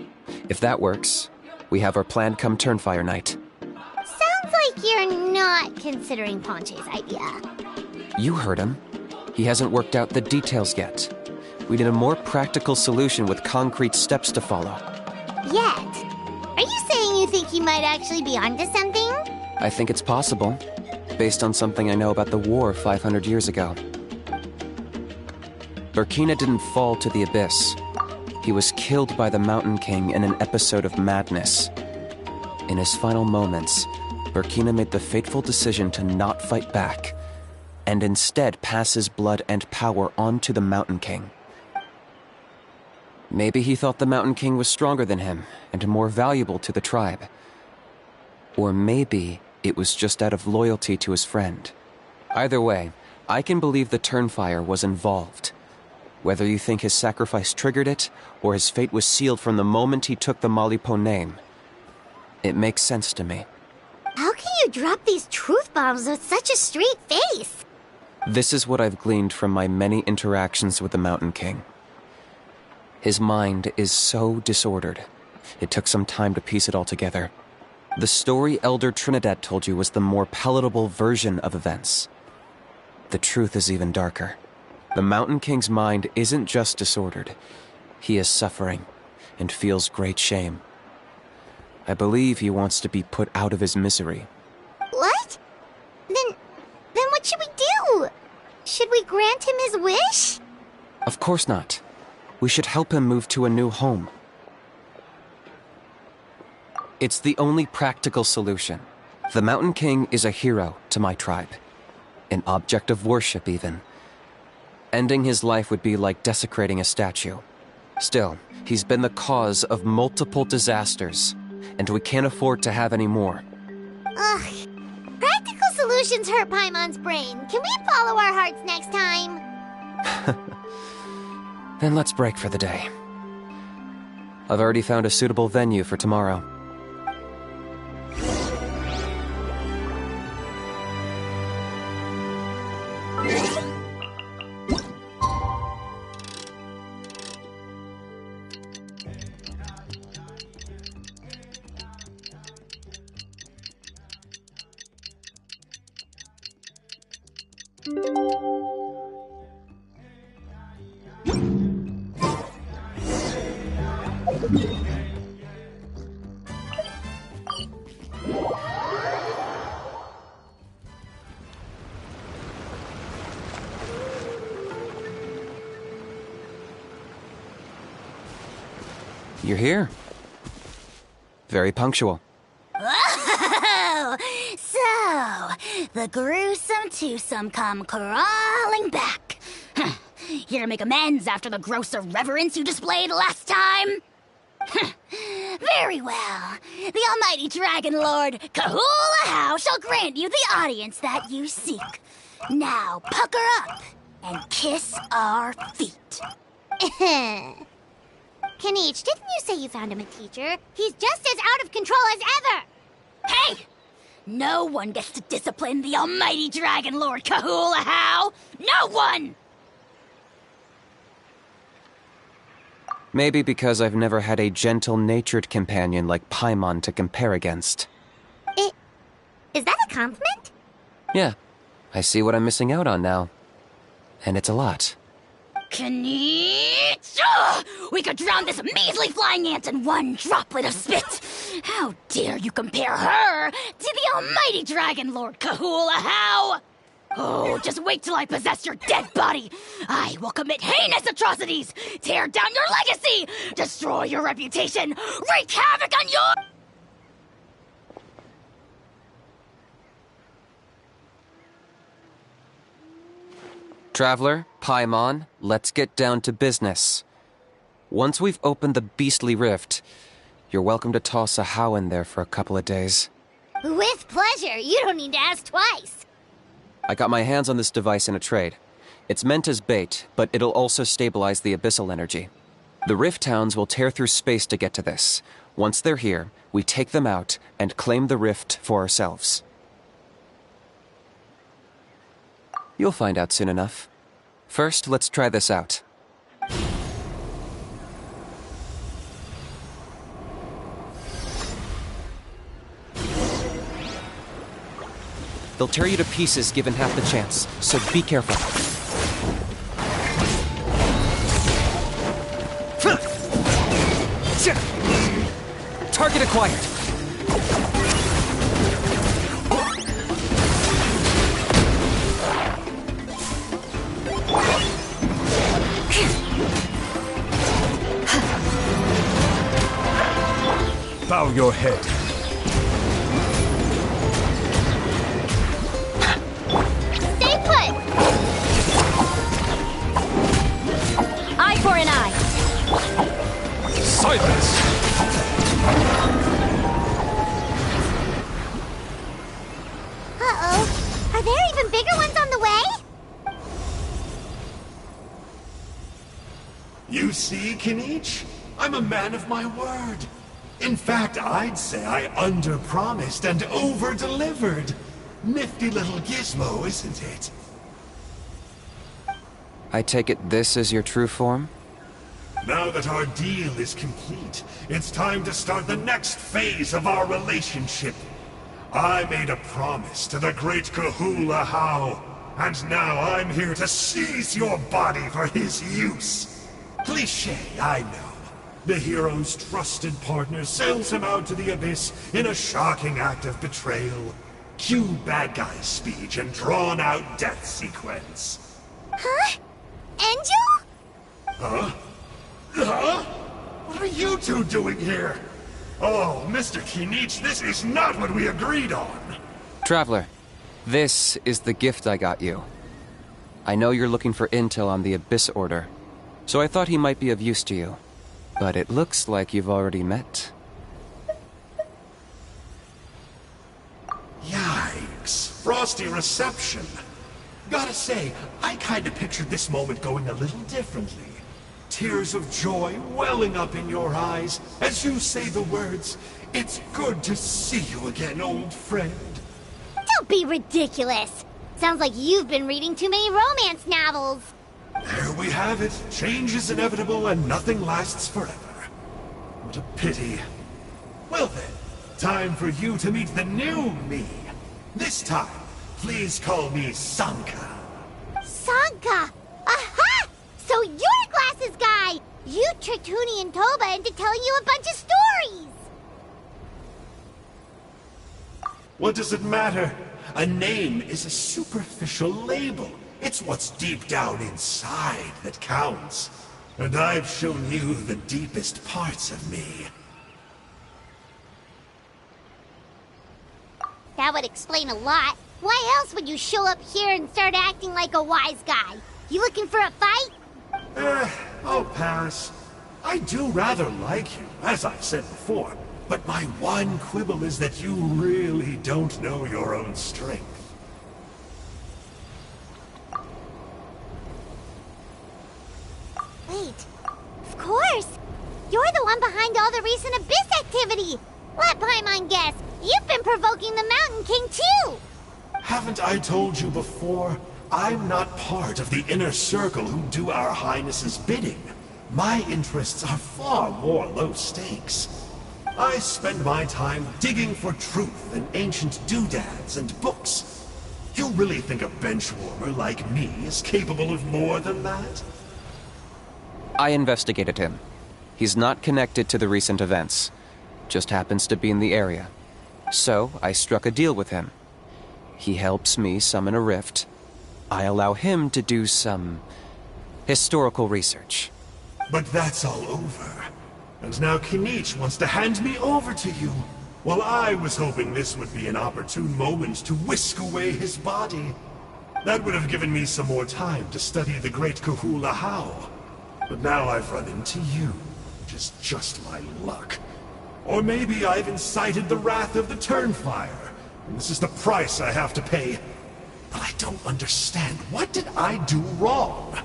Speaker 1: If that works, we have our plan come Turnfire Night.
Speaker 2: Sounds like you're not considering Ponche's idea.
Speaker 1: You heard him. He hasn't worked out the details yet. We need a more practical solution with concrete steps to follow.
Speaker 2: Yet? Are you saying you think he might actually be onto something?
Speaker 1: I think it's possible, based on something I know about the war 500 years ago. Burkina didn't fall to the Abyss. He was killed by the Mountain King in an episode of madness. In his final moments, Burkina made the fateful decision to not fight back, and instead pass his blood and power on to the Mountain King. Maybe he thought the Mountain King was stronger than him, and more valuable to the tribe. Or maybe it was just out of loyalty to his friend. Either way, I can believe the Turnfire was involved. Whether you think his sacrifice triggered it, or his fate was sealed from the moment he took the Malipo name, it makes sense to me.
Speaker 2: How can you drop these truth bombs with such a straight face?
Speaker 1: This is what I've gleaned from my many interactions with the Mountain King. His mind is so disordered. It took some time to piece it all together. The story Elder Trinidad told you was the more palatable version of events. The truth is even darker. The Mountain King's mind isn't just disordered. He is suffering and feels great shame. I believe he wants to be put out of his misery.
Speaker 2: What? Then what should we do? Should we grant him his wish?
Speaker 1: Of course not. We should help him move to a new home. It's the only practical solution. The Mountain King is a hero to my tribe. An object of worship, even. Ending his life would be like desecrating a statue. Still, he's been the cause of multiple disasters, and we can't afford to have any more.
Speaker 2: Ugh. Practical solutions hurt Paimon's brain. Can we follow our hearts next time?
Speaker 1: Then let's break for the day. I've already found a suitable venue for tomorrow. You're here. Very punctual.
Speaker 11: Oh, so the gruesome twosome come crawling back. Here to make amends after the gross irreverence you displayed last time? Very well. The almighty Dragon Lord, Kahula How, shall grant you the audience that you seek. Now pucker up and kiss our feet.
Speaker 2: Kinich, didn't you say you found him a teacher? He's just as out of control as ever!
Speaker 11: Hey! No one gets to discipline the almighty Dragon Lord Kahula How! No one!
Speaker 1: Maybe because I've never had a gentle-natured companion like Paimon to compare against.
Speaker 2: Is that a compliment?
Speaker 1: Yeah, I see what I'm missing out on now. And it's a lot.
Speaker 11: Kinich! We could drown this measly flying ant in one droplet of spit! How dare you compare her to the almighty Dragon Lord Kahula How! Oh, just wait till I possess your dead body! I will commit heinous atrocities! Tear down your legacy! Destroy your reputation! Wreak havoc on your...
Speaker 1: Traveler, Paimon, let's get down to business. Once we've opened the beastly rift, you're welcome to toss a How in there for a couple of days.
Speaker 2: With pleasure. You don't need to ask twice.
Speaker 1: I got my hands on this device in a trade. It's meant as bait, but it'll also stabilize the abyssal energy. The rift towns will tear through space to get to this. Once they're here, we take them out and claim the rift for ourselves. You'll find out soon enough. First, let's try this out. They'll tear you to pieces given half the chance, so be careful. Target acquired.
Speaker 8: Bow your head.
Speaker 2: Stay put!
Speaker 7: Eye for an eye.
Speaker 8: Silence!
Speaker 2: Uh-oh. Are there even bigger ones on the way?
Speaker 10: You see, Kinich? I'm a man of my word. In fact, I'd say I under-promised and over-delivered. Nifty little gizmo, isn't it?
Speaker 1: I take it this is your true form?
Speaker 10: Now that our deal is complete, it's time to start the next phase of our relationship. I made a promise to the great Kahula How, and now I'm here to seize your body for his use. Cliché, I know. The hero's trusted partner sells him out to the abyss in a shocking act of betrayal. Cue bad guy speech and drawn-out death sequence.
Speaker 2: Huh? Angel?
Speaker 10: Huh? Huh? What are you two doing here? Oh, Mr. Kinich, this is not what we agreed on.
Speaker 1: Traveler, This is the gift I got you. I know you're looking for intel on the Abyss Order, so I thought he might be of use to you. But it looks like you've already met.
Speaker 10: Yikes. Frosty reception. Gotta say, I kinda pictured this moment going a little differently. Tears of joy welling up in your eyes as you say the words, "It's good to see you again, old friend."
Speaker 2: Don't be ridiculous. Sounds like you've been reading too many romance novels.
Speaker 10: There we have it. Change is inevitable and nothing lasts forever. What a pity. Well then, time for you to meet the new me. This time, please call me Sanka.
Speaker 2: Sanka! Aha! So you're Glasses Guy! You tricked Huni and Toba into telling you a bunch of stories!
Speaker 10: What does it matter? A name is a superficial label. It's what's deep down inside that counts. And I've shown you the deepest parts of me.
Speaker 2: That would explain a lot. Why else would you show up here and start acting like a wise guy? You looking for a fight?
Speaker 10: I'll pass. I do rather like you, as I've said before. But my one quibble is that you really don't know your own strength.
Speaker 2: Wait. Of course! You're the one behind all the recent Abyss activity! Let Paimon guess, you've been provoking the Mountain King too!
Speaker 10: Haven't I told you before? I'm not part of the inner circle who do our Highness's bidding. My interests are far more low stakes. I spend my time digging for truth in ancient doodads and books. You really think a benchwarmer like me is capable of more than that?
Speaker 1: I investigated him. He's not connected to the recent events. Just happens to be in the area. So, I struck a deal with him. He helps me summon a rift. I allow him to do some historical research.
Speaker 10: But that's all over. And now Kinich wants to hand me over to you. Well, I was hoping this would be an opportune moment to whisk away his body. That would have given me some more time to study the great Kahula How. But now I've run into you, which is just my luck. Or maybe I've incited the wrath of the Turnfire, and this is the price I have to pay. But I don't understand. What did I do wrong?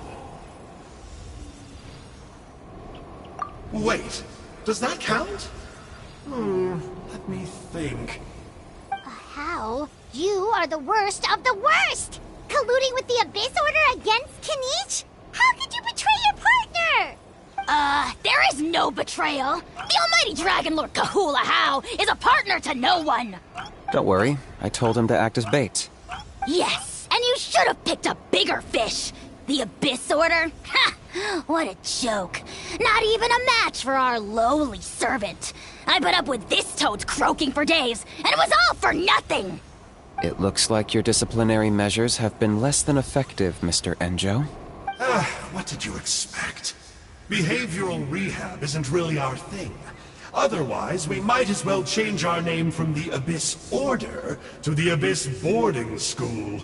Speaker 10: Wait, does that count? Let me think.
Speaker 2: How? You are the worst of the worst! Colluding with the Abyss Order against Kinich? How could you betray your partner?
Speaker 11: There is no betrayal. The almighty Dragon Lord Kahula How is a partner to no one.
Speaker 1: Don't worry, I told him to act as bait.
Speaker 11: Yes, and you should have picked a bigger fish. The Abyss Order? Ha! What a joke. Not even a match for our lowly servant. I put up with this toad croaking for days, and it was all for nothing.
Speaker 1: It looks like your disciplinary measures have been less than effective, Mr. Enjo.
Speaker 10: What did you expect? Behavioral rehab isn't really our thing. Otherwise, we might as well change our name from the Abyss Order to the Abyss Boarding School.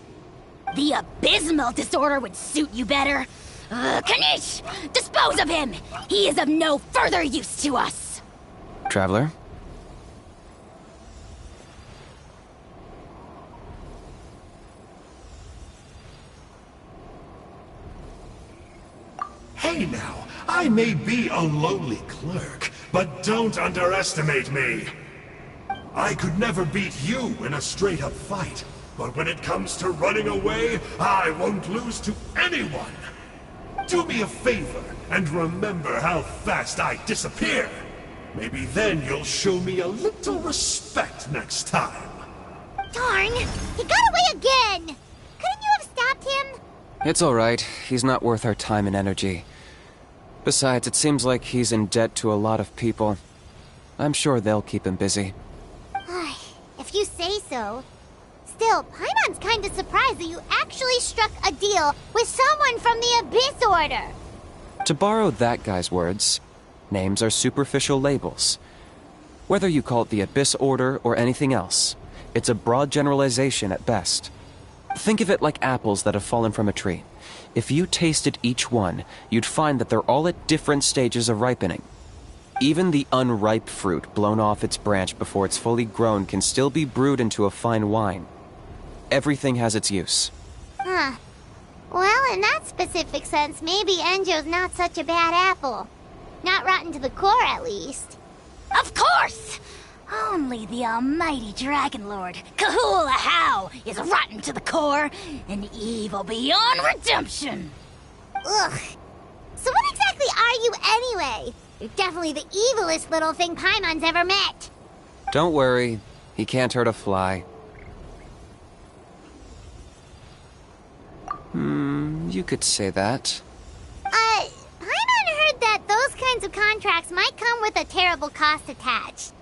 Speaker 11: The abysmal disorder would suit you better. Kinich! Dispose of him! He is of no further use to us!
Speaker 1: Traveler?
Speaker 10: Hey now, I may be a lowly clerk, but don't underestimate me. I could never beat you in a straight-up fight, but when it comes to running away, I won't lose to anyone. Do me a favor and remember how fast I disappear. Maybe then you'll show me a little respect next time.
Speaker 2: Darn! He got away again! Couldn't you have stopped him?
Speaker 1: It's alright. He's not worth our time and energy. Besides, it seems like he's in debt to a lot of people. I'm sure they'll keep him busy.
Speaker 2: If you say so. Still, Paimon's kinda surprised that you actually struck a deal with someone from the Abyss Order.
Speaker 1: To borrow that guy's words, names are superficial labels. Whether you call it the Abyss Order or anything else, it's a broad generalization at best. Think of it like apples that have fallen from a tree. If you tasted each one, you'd find that they're all at different stages of ripening. Even the unripe fruit blown off its branch before it's fully grown can still be brewed into a fine wine. Everything has its use.
Speaker 2: Huh. Well, in that specific sense, maybe Enjo's not such a bad apple. Not rotten to the core, at least.
Speaker 11: Of course! Only the almighty Dragon Lord, Kahula How, is rotten to the core and evil beyond redemption.
Speaker 2: Ugh. So what exactly are you anyway? You're definitely the evilest little thing Paimon's ever met.
Speaker 1: Don't worry, he can't hurt a fly. You could say that.
Speaker 2: Paimon heard that those kinds of contracts might come with a terrible cost attached.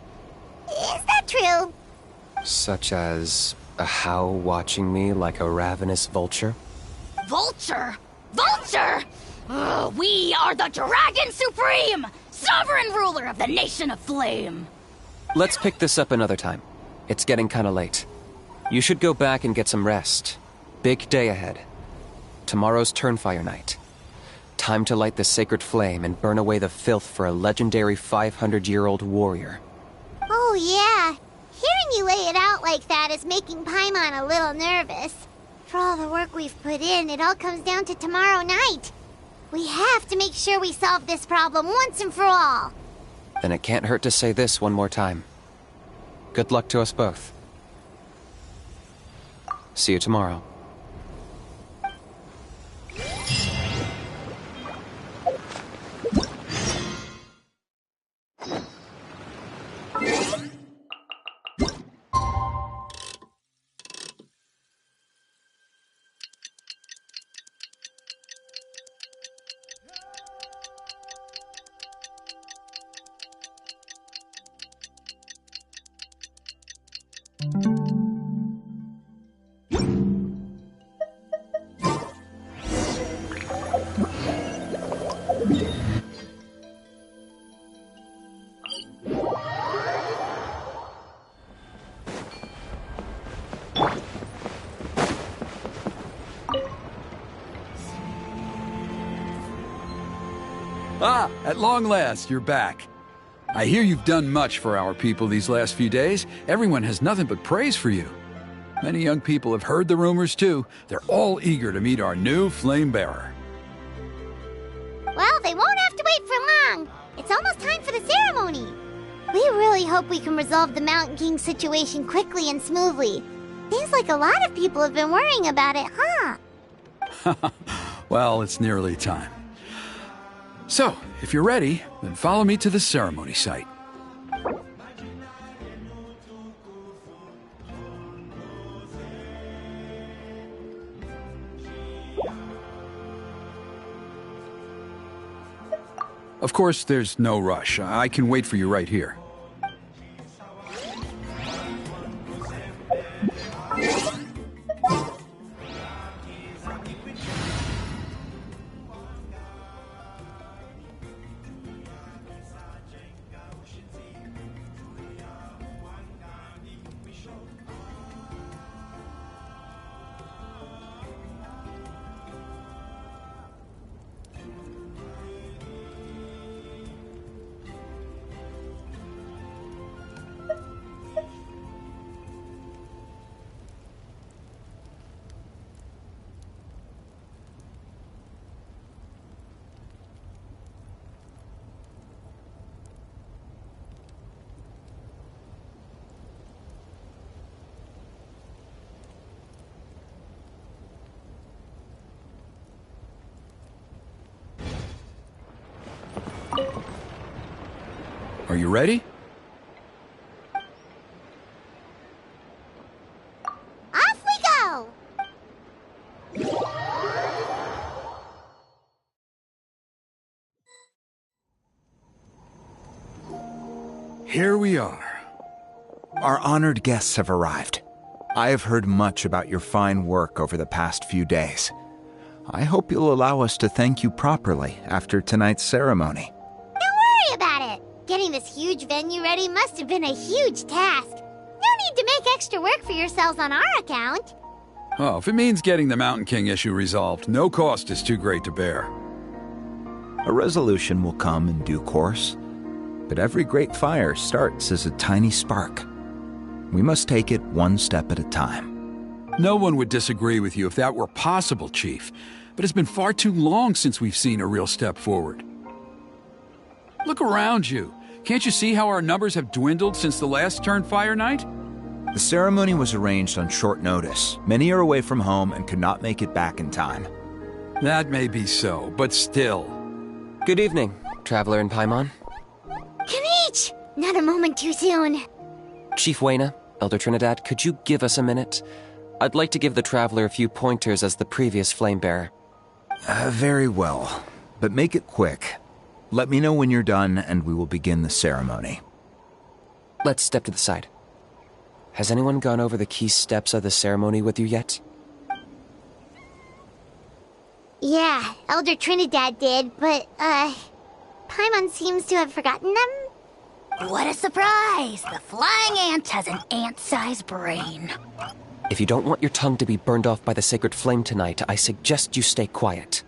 Speaker 2: Is that true?
Speaker 1: Such as a How watching me like a ravenous vulture?
Speaker 11: Vulture? Vulture? We are the Dragon Supreme, sovereign ruler of the Nation of Flame.
Speaker 1: Let's pick this up another time. It's getting kinda late. You should go back and get some rest. Big day ahead. Tomorrow's Turnfire Night. Time to light the sacred flame and burn away the filth for a legendary 500-year-old warrior.
Speaker 2: Oh yeah. Hearing you lay it out like that is making Paimon a little nervous. For all the work we've put in, it all comes down to tomorrow night. We have to make sure we solve this problem once and for all.
Speaker 1: Then it can't hurt to say this one more time. Good luck to us both. See you tomorrow.
Speaker 3: Ah, at long last, you're back. I hear you've done much for our people these last few days. Everyone has nothing but praise for you. Many young people have heard the rumors too. They're all eager to meet our new flame bearer.
Speaker 2: Well, they won't have to wait for long. It's almost time for the ceremony. We really hope we can resolve the Mountain King situation quickly and smoothly. Seems like a lot of people have been worrying about it, huh?
Speaker 3: Well, it's nearly time. So, if you're ready, then follow me to the ceremony site. Of course, there's no rush. I can wait for you right here. Are you ready?
Speaker 2: Off we go!
Speaker 3: Here we are.
Speaker 4: Our honored guests have arrived. I have heard much about your fine work over the past few days. I hope you'll allow us to thank you properly after tonight's ceremony.
Speaker 2: Don't worry about it. Getting this huge venue ready must have been a huge task. No need to make extra work for yourselves on our account.
Speaker 3: Oh, if it means getting the Mountain King issue resolved, no cost is too great to bear.
Speaker 4: A resolution will come in due course, but every great fire starts as a tiny spark. We must take it one step at a time.
Speaker 3: No one would disagree with you if that were possible, Chief, but it's been far too long since we've seen a real step forward. Look around you. Can't you see how our numbers have dwindled since the last Turnfire night?
Speaker 4: The ceremony was arranged on short notice. Many are away from home and could not make it back in time.
Speaker 3: That may be so, but still.
Speaker 1: Good evening, Traveler in Paimon.
Speaker 2: Kinich! Not a moment too soon.
Speaker 1: Chief Wayna, Elder Trinidad, could you give us a minute? I'd like to give the Traveler a few pointers as the previous Flamebearer.
Speaker 4: Very well, but make it quick. Let me know when you're done and we will begin the ceremony.
Speaker 1: Let's step to the side. Has anyone gone over the key steps of the ceremony with you yet?
Speaker 2: Yeah, Elder Trinidad did, but, Paimon seems to have forgotten them?
Speaker 11: What a surprise! The flying ant has an ant-sized brain.
Speaker 1: If you don't want your tongue to be burned off by the sacred flame tonight, I suggest you stay quiet.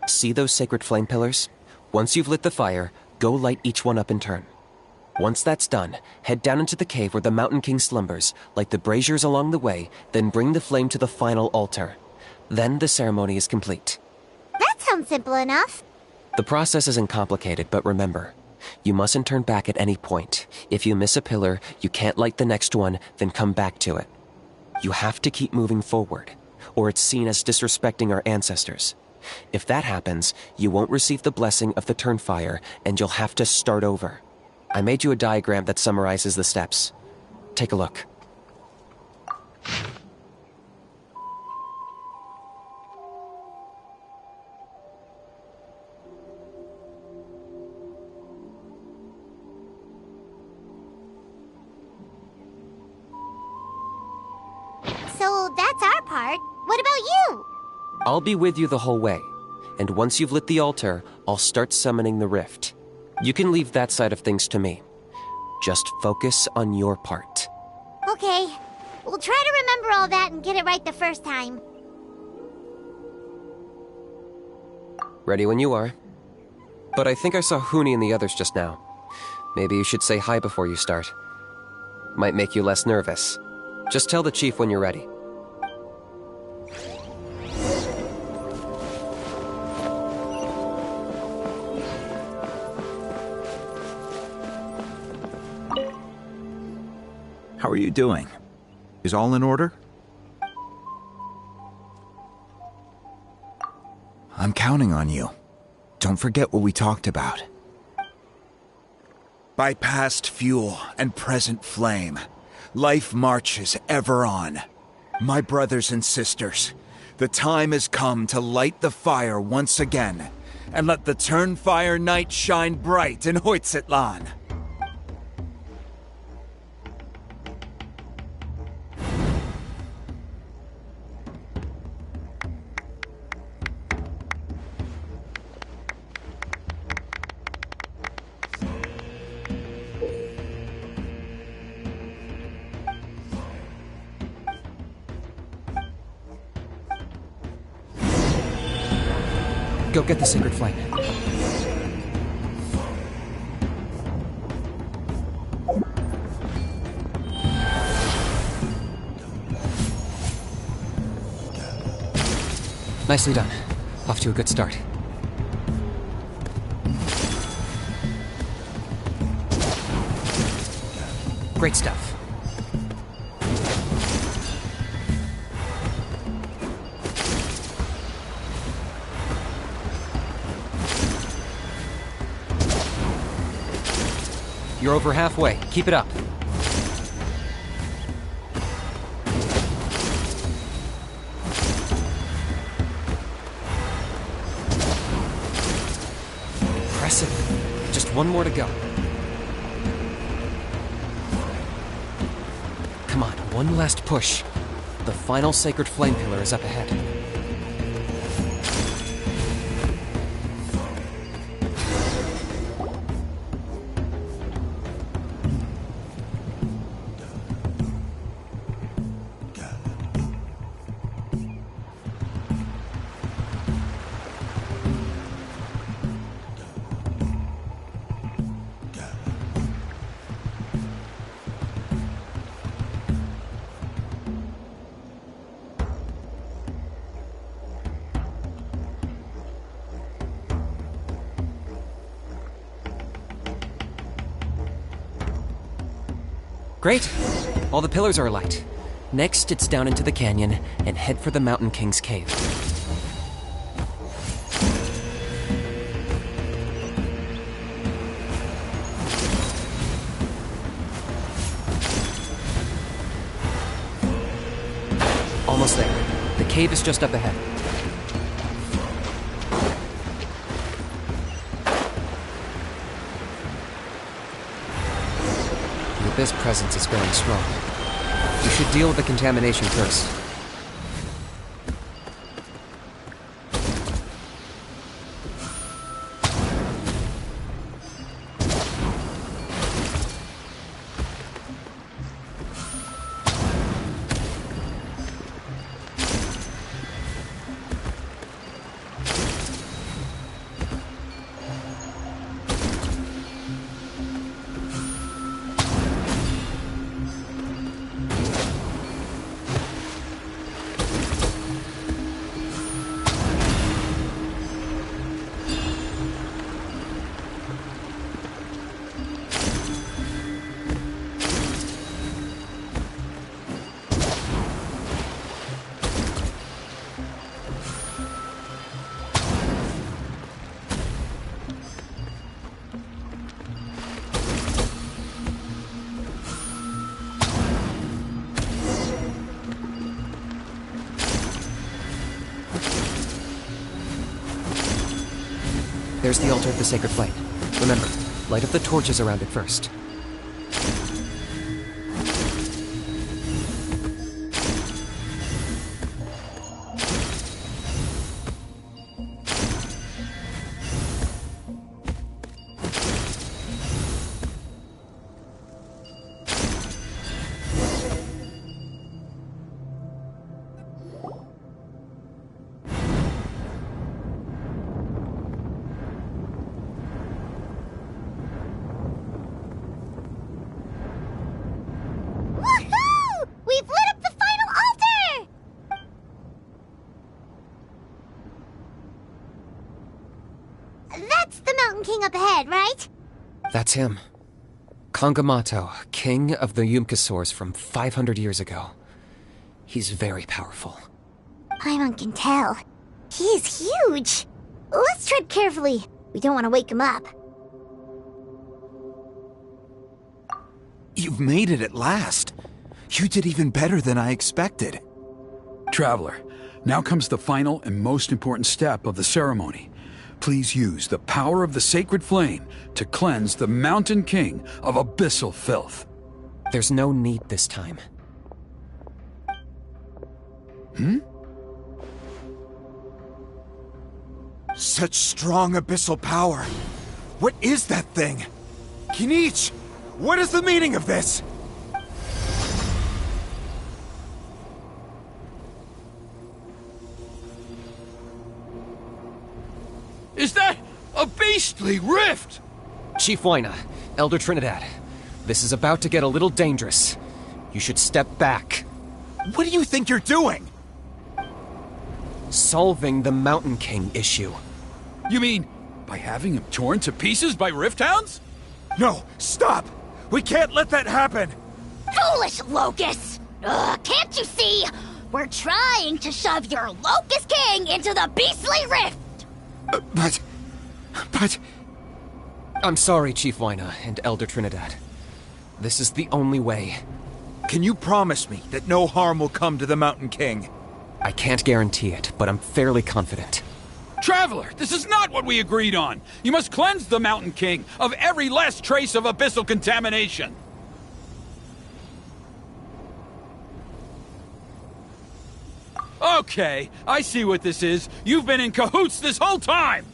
Speaker 1: See those sacred flame pillars? Once you've lit the fire, go light each one up in turn. Once that's done, head down into the cave where the Mountain King slumbers, light the braziers along the way, then bring the flame to the final altar. Then the ceremony is complete.
Speaker 2: That sounds simple enough.
Speaker 1: The process isn't complicated, but remember, you mustn't turn back at any point. If you miss a pillar, you can't light the next one, then come back to it. You have to keep moving forward, or it's seen as disrespecting our ancestors. If that happens, you won't receive the blessing of the Turnfire, and you'll have to start over. I made you a diagram that summarizes the steps. Take a look.
Speaker 2: So that's our part. What about you?
Speaker 1: I'll be with you the whole way, and once you've lit the altar, I'll start summoning the rift. You can leave that side of things to me. Just focus on your part.
Speaker 2: Okay. We'll try to remember all that and get it right the first time.
Speaker 1: Ready when you are. But I think I saw Huni and the others just now. Maybe you should say hi before you start. Might make you less nervous. Just tell the chief when you're ready.
Speaker 4: How are you doing? Is all in order? I'm counting on you. Don't forget what we talked about. By past fuel and present flame, life marches ever on. My brothers and sisters, the time has come to light the fire once again, and let the Turnfire night shine bright in Hoytzitlan.
Speaker 1: Go get the sacred flame. Nicely done. Off to a good start. Great stuff. You're over halfway. Keep it up. Impressive. Just one more to go. Come on, one last push. The final sacred flame pillar is up ahead. Great. All the pillars are alight. Next, it's down into the canyon and head for the Mountain King's cave. Almost there. The cave is just up ahead. The Abyss presence is growing strong. We should deal with the contamination first. There's the altar of the Sacred Flame. Remember, light up the torches around it first.
Speaker 2: Woohoo! We've lit up the final altar! That's the Mountain King up ahead, right?
Speaker 1: That's him. Kangamato, king of the Yumkasaurs from 500 years ago. He's very powerful.
Speaker 2: Paimon can tell. He is huge. Let's tread carefully. We don't want to wake him up.
Speaker 4: You've made it at last. You did even better than I expected.
Speaker 3: Traveler, now comes the final and most important step of the ceremony. Please use the power of the Sacred Flame to cleanse the Mountain King of abyssal filth.
Speaker 1: There's no need this time.
Speaker 4: Such strong abyssal power. What is that thing? Kinich, what is the meaning of this?
Speaker 3: Is that a beastly rift?
Speaker 1: Chief Huayna, Elder Trinidad, this is about to get a little dangerous. You should step back.
Speaker 4: What do you think you're doing?
Speaker 1: Solving the Mountain King issue.
Speaker 3: You mean by having him torn to pieces by rift hounds?
Speaker 4: No, stop! We can't let that happen!
Speaker 11: Foolish locusts! Can't you see? We're trying to shove your Locust King into the beastly rift!
Speaker 4: But...
Speaker 1: I'm sorry, Chief Huayna and Elder Trinidad. This is the only way.
Speaker 4: Can you promise me that no harm will come to the Mountain King?
Speaker 1: I can't guarantee it, but I'm fairly confident.
Speaker 3: Traveler, this is not what we agreed on. You must cleanse the Mountain King of every last trace of abyssal contamination. Okay, I see what this is. You've been in cahoots this whole time!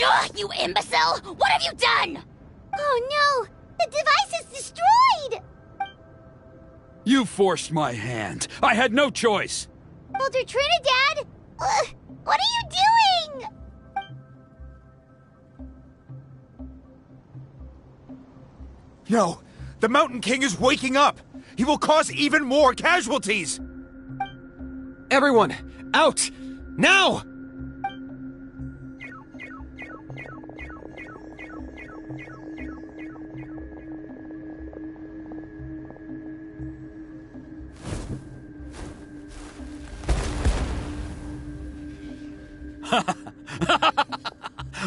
Speaker 11: Ugh, you imbecile! What have you done?
Speaker 2: Oh no! The device is destroyed!
Speaker 3: You forced my hand. I had no choice.
Speaker 2: Elder Trinidad! What are you doing?
Speaker 4: No, the Mountain King is waking up! He will cause even more casualties!
Speaker 1: Everyone, out! Now!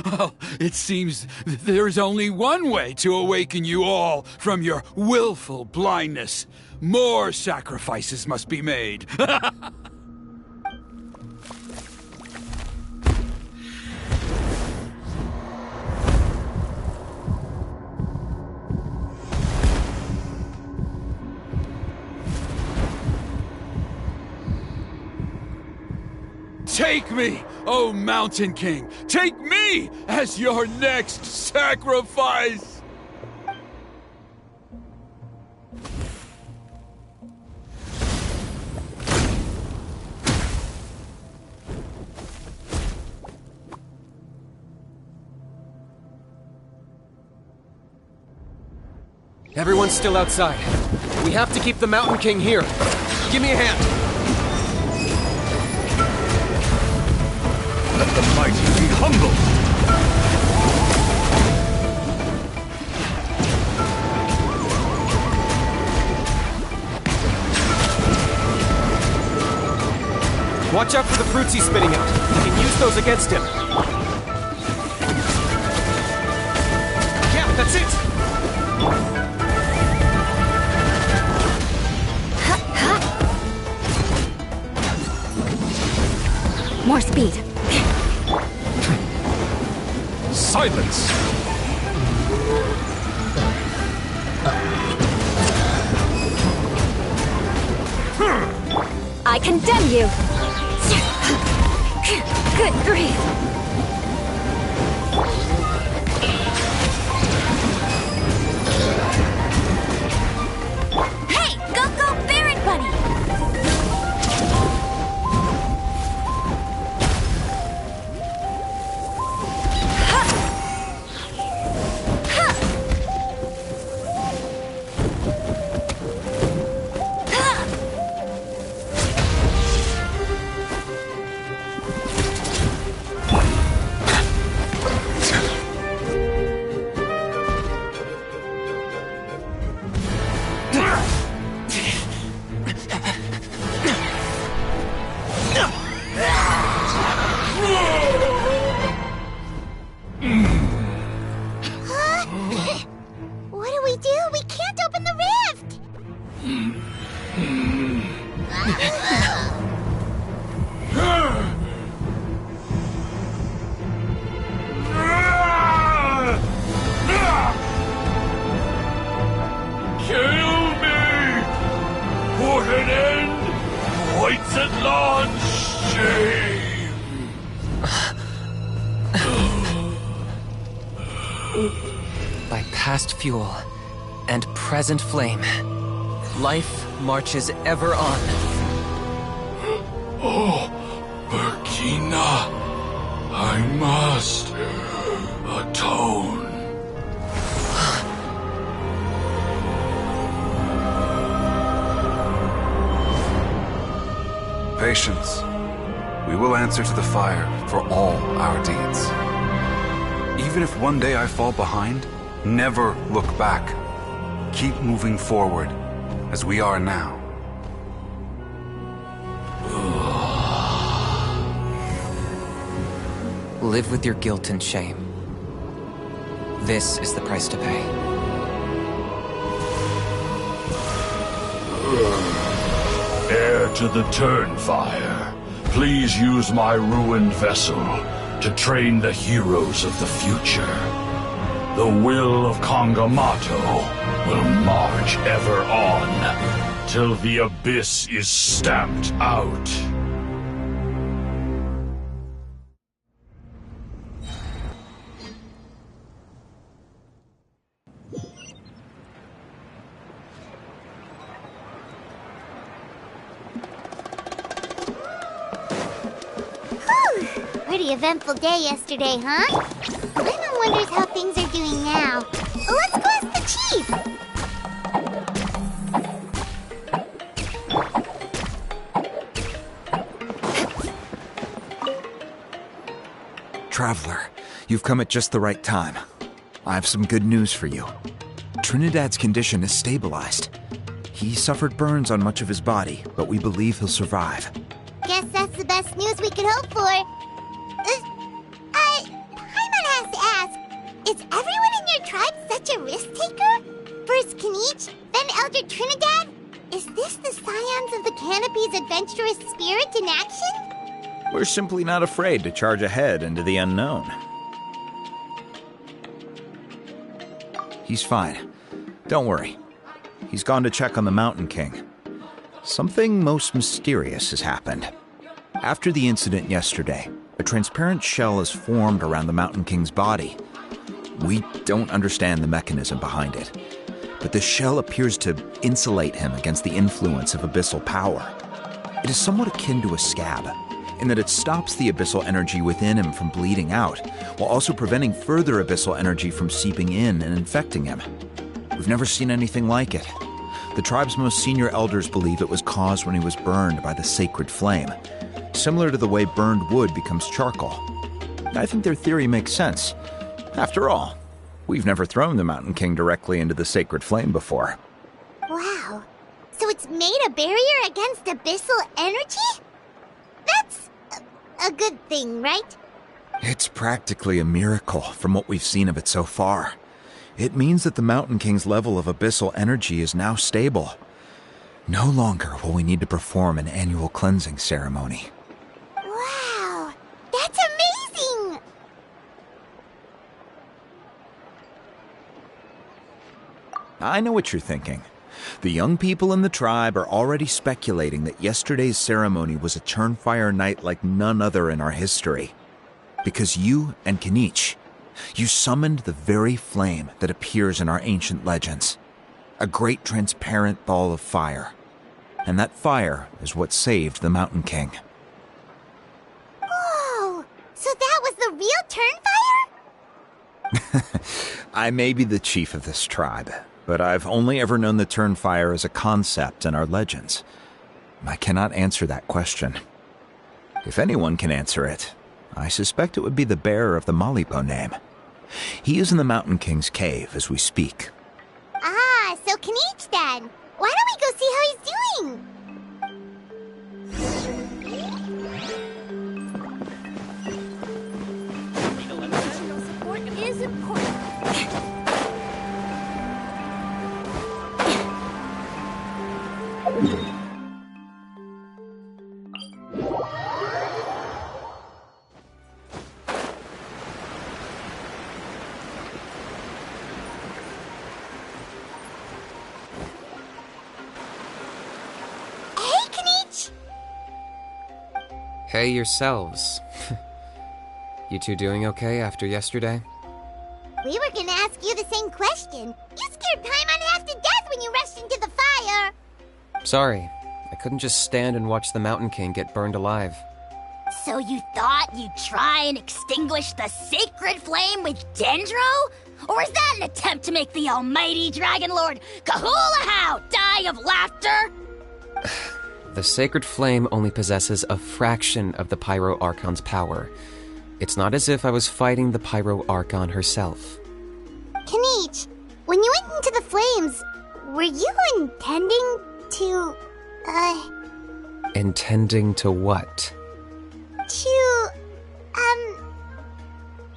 Speaker 8: Well, it seems there's only one way to awaken you all from your willful blindness. More sacrifices must be made. Take me, O Mountain King! Take me as your next sacrifice!
Speaker 1: Everyone's still outside. We have to keep the Mountain King here. Give me a hand.
Speaker 8: Let the mighty be humbled!
Speaker 1: Watch out for the fruits he's spitting out. We can use those against him. Yeah, that's it!
Speaker 7: More speed.
Speaker 8: Silence!
Speaker 7: I condemn you! Good grief!
Speaker 11: Hey, go, Baron Bunny!
Speaker 2: What do we do? We can't open the rift!
Speaker 8: Kill me! Put an end to White's shame!
Speaker 1: By past fuel and present flame, life marches ever on.
Speaker 8: Oh, Burkina, I must atone.
Speaker 12: Patience. We will answer to the fire for all our deeds. Even if one day I fall behind, never look back. Keep moving forward, as we are now.
Speaker 1: Live with your guilt and shame. This is the price to pay.
Speaker 8: Heir to the Turnfire, please use my ruined vessel to train the heroes of the future. The will of Kangamato will march ever on, till the abyss is stamped out.
Speaker 2: Pretty eventful day yesterday, huh? Paimon wonders how things are doing now. Let's go ask the chief!
Speaker 4: Traveler, you've come at just the right time. I have some good news for you. Trinidad's condition is stabilized. He suffered burns on much of his body, but we believe he'll survive.
Speaker 2: Guess that's the best news we could hope for. Paimon has to ask, is everyone in your tribe such a risk-taker? First Kinich, then Elder Trinidad? Is this the scions of the Canopy's adventurous spirit in action?
Speaker 4: We're simply not afraid to charge ahead into the unknown. He's fine. Don't worry. He's gone to check on the Mountain King. Something most mysterious has happened. After the incident yesterday, a transparent shell has formed around the Mountain King's body. We don't understand the mechanism behind it, but the shell appears to insulate him against the influence of abyssal power. It is somewhat akin to a scab, in that it stops the abyssal energy within him from bleeding out, while also preventing further abyssal energy from seeping in and infecting him. We've never seen anything like it. The tribe's most senior elders believe it was caused when he was burned by the sacred flame, similar to the way burned wood becomes charcoal. I think their theory makes sense. After all, we've never thrown the Mountain King directly into the sacred flame before.
Speaker 2: Wow. So it's made a barrier against abyssal energy? That's a good thing, right?
Speaker 4: It's practically a miracle from what we've seen of it so far. It means that the Mountain King's level of abyssal energy is now stable. No longer will we need to perform an annual cleansing ceremony.
Speaker 2: Wow, that's amazing!
Speaker 4: I know what you're thinking. The young people in the tribe are already speculating that yesterday's ceremony was a Turnfire night like none other in our history. Because you and Kinich, you summoned the very flame that appears in our ancient legends. A great transparent ball of fire. And that fire is what saved the Mountain King.
Speaker 2: Whoa! So that was the real Turnfire?
Speaker 4: I may be the chief of this tribe, but I've only ever known the Turnfire as a concept in our legends. I cannot answer that question. If anyone can answer it, I suspect it would be the bearer of the Malipo name. He is in the Mountain King's cave as we speak.
Speaker 2: Ah, so Kinich then. Why don't we go see how he's doing?
Speaker 5: Support is important.
Speaker 1: Hey yourselves. You two doing okay after yesterday?
Speaker 2: We were gonna ask you the same question. You scared Paimon half to death when you rushed into the fire.
Speaker 1: Sorry, I couldn't just stand and watch the Mountain King get burned alive.
Speaker 11: So you thought you'd try and extinguish the sacred flame with Dendro? Or is that an attempt to make the almighty Dragon Lord Kahulahow die of laughter?
Speaker 1: The sacred flame only possesses a fraction of the Pyro Archon's power. It's not as if I was fighting the Pyro Archon herself.
Speaker 2: Kinich, when you went into the flames, were you intending to,
Speaker 1: Intending to what?
Speaker 2: to,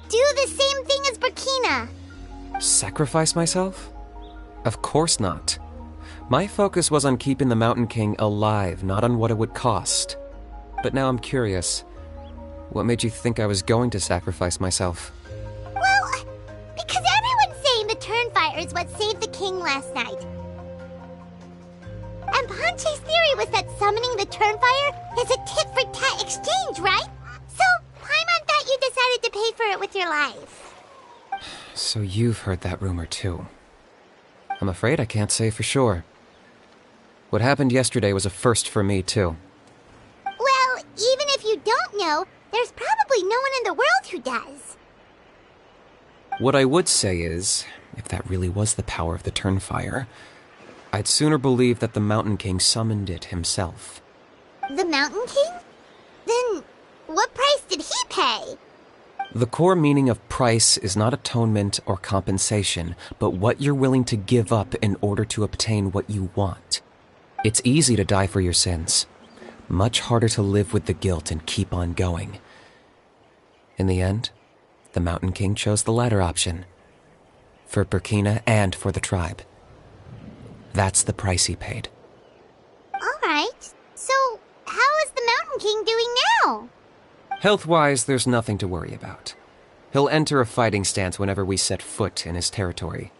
Speaker 2: do the same thing as Burkina?
Speaker 1: Sacrifice myself? Of course not. My focus was on keeping the Mountain King alive, not on what it would cost. But now I'm curious. What made you think I was going to sacrifice myself?
Speaker 2: Well, because everyone's saying the Turnfire is what saved the king last night. And Ponche's theory was that summoning the Turnfire is a tit-for-tat exchange, right? So, Paimon thought you decided to pay for it with your life.
Speaker 1: So you've heard that rumor too. I'm afraid I can't say for sure. What happened yesterday was a first for me too.
Speaker 2: Well, even if you don't know, there's probably no one in the world who does.
Speaker 1: What I would say is, if that really was the power of the Turnfire, I'd sooner believe that the Mountain King summoned it himself.
Speaker 2: The Mountain King? Then, what price did he pay?
Speaker 1: The core meaning of price is not atonement or compensation, but what you're willing to give up in order to obtain what you want. It's easy to die for your sins. Much harder to live with the guilt and keep on going. In the end, the Mountain King chose the latter option. For Burkina and for the tribe. That's the price he paid.
Speaker 2: Alright, so how is the Mountain King doing now?
Speaker 1: Health-wise, there's nothing to worry about. He'll enter a fighting stance whenever we set foot in his territory.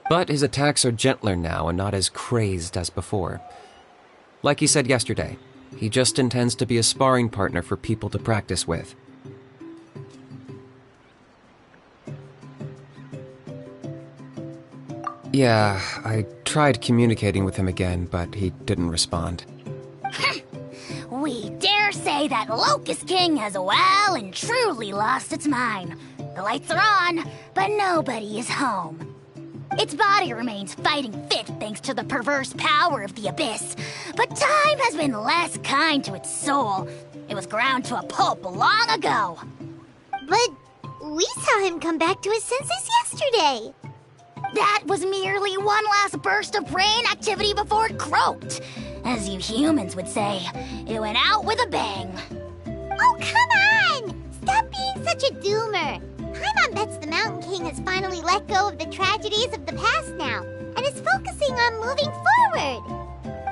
Speaker 1: But his attacks are gentler now and not as crazed as before. Like he said yesterday, he just intends to be a sparring partner for people to practice with. Yeah, I tried communicating with him again, but he didn't respond.
Speaker 11: We dare say that Locust King has well and truly lost its mind. The lights are on, but nobody is home. Its body remains fighting fit thanks to the perverse power of the Abyss, but time has been less kind to its soul. It was ground to a pulp long ago.
Speaker 2: But we saw him come back to his senses yesterday.
Speaker 11: That was merely one last burst of brain activity before it croaked. As you humans would say, it went out with a bang.
Speaker 2: Oh, come on! Stop being such a doomer. Paimon bets the Mountain King has finally let go of the tragedies of the past now, and is focusing on moving forward.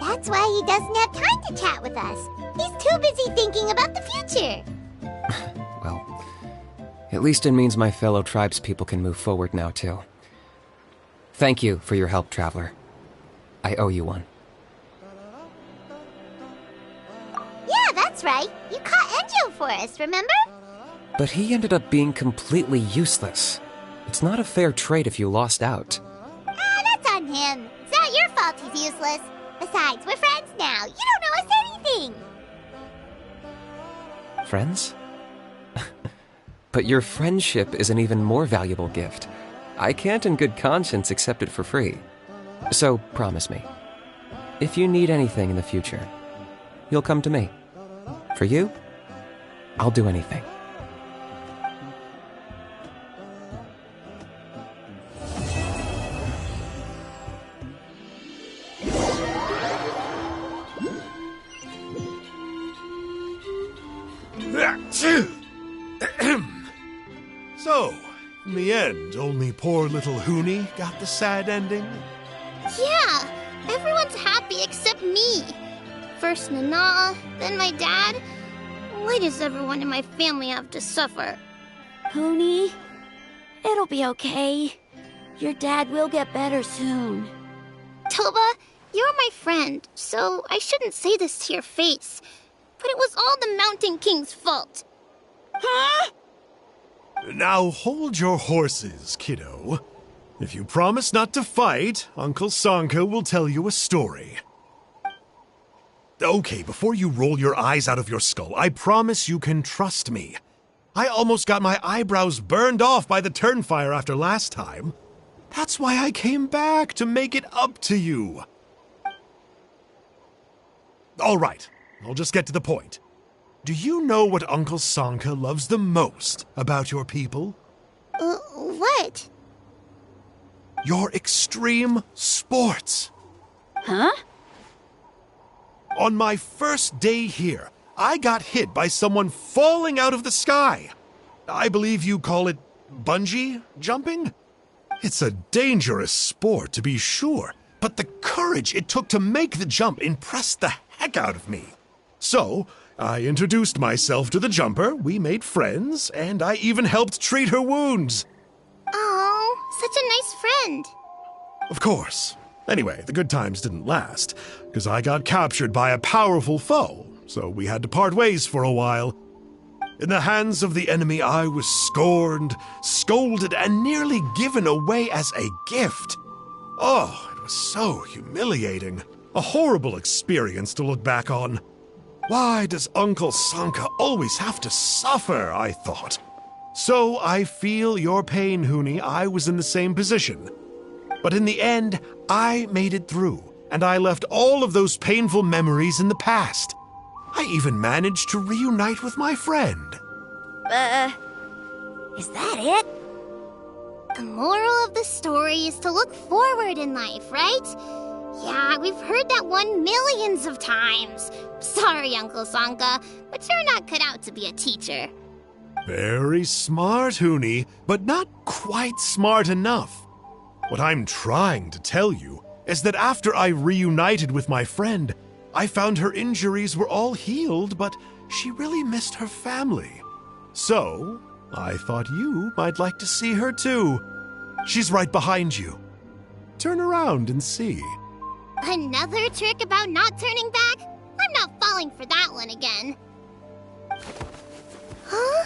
Speaker 2: That's why he doesn't have time to chat with us. He's too busy thinking about the future.
Speaker 1: Well, at least it means my fellow tribespeople can move forward now, too. Thank you for your help, Traveler. I owe you one.
Speaker 2: Yeah, that's right. You caught Enjo for us, remember?
Speaker 1: But he ended up being completely useless. It's not a fair trade if you lost out.
Speaker 2: That's on him. It's not your fault he's useless. Besides, we're friends now. You don't owe us anything.
Speaker 1: Friends? But your friendship is an even more valuable gift. I can't in good conscience accept it for free. So promise me, if you need anything in the future, you'll come to me. For you, I'll do anything.
Speaker 10: So, in the end, only poor little Huni got the sad ending?
Speaker 2: Yeah, everyone's happy except me. First Nana, then my dad. Why does everyone in my family have to suffer?
Speaker 5: Huni, it'll be okay. Your dad will get better soon.
Speaker 2: Toba, you're my friend, so I shouldn't say this to your face. But it was all the Mountain King's fault.
Speaker 5: Huh?
Speaker 10: Now hold your horses, kiddo. If you promise not to fight, Uncle Sanka will tell you a story. Okay, before you roll your eyes out of your skull, I promise you can trust me. I almost got my eyebrows burned off by the turnfire after last time. That's why I came back, to make it up to you. All right, I'll just get to the point. Do you know what Uncle Sanka loves the most about your people?
Speaker 2: What?
Speaker 10: Your extreme sports.
Speaker 5: Huh?
Speaker 10: On my first day here, I got hit by someone falling out of the sky. I believe you call it bungee jumping? It's a dangerous sport, to be sure, but the courage it took to make the jump impressed the heck out of me. So, I introduced myself to the jumper, we made friends, and I even helped treat her wounds.
Speaker 2: Oh, such a nice friend.
Speaker 10: Of course. Anyway, the good times didn't last, because I got captured by a powerful foe, so we had to part ways for a while. In the hands of the enemy, I was scorned, scolded, and nearly given away as a gift. Oh, it was so humiliating. A horrible experience to look back on. Why does Uncle Sanka always have to suffer, I thought. So I feel your pain, Huni. I was in the same position. But in the end, I made it through, and I left all of those painful memories in the past. I even managed to reunite with my friend.
Speaker 11: Is that it?
Speaker 2: The moral of the story is to look forward in life, right? Yeah, we've heard that one millions of times. Sorry, Uncle Sanka, but you're not cut out to be a teacher.
Speaker 10: Very smart, Huni, but not quite smart enough. What I'm trying to tell you is that after I reunited with my friend, I found her injuries were all healed, but she really missed her family. So, I thought you might like to see her too. She's right behind you. Turn around and see.
Speaker 2: Another trick about not turning back? I'm not falling for that one again. Huh?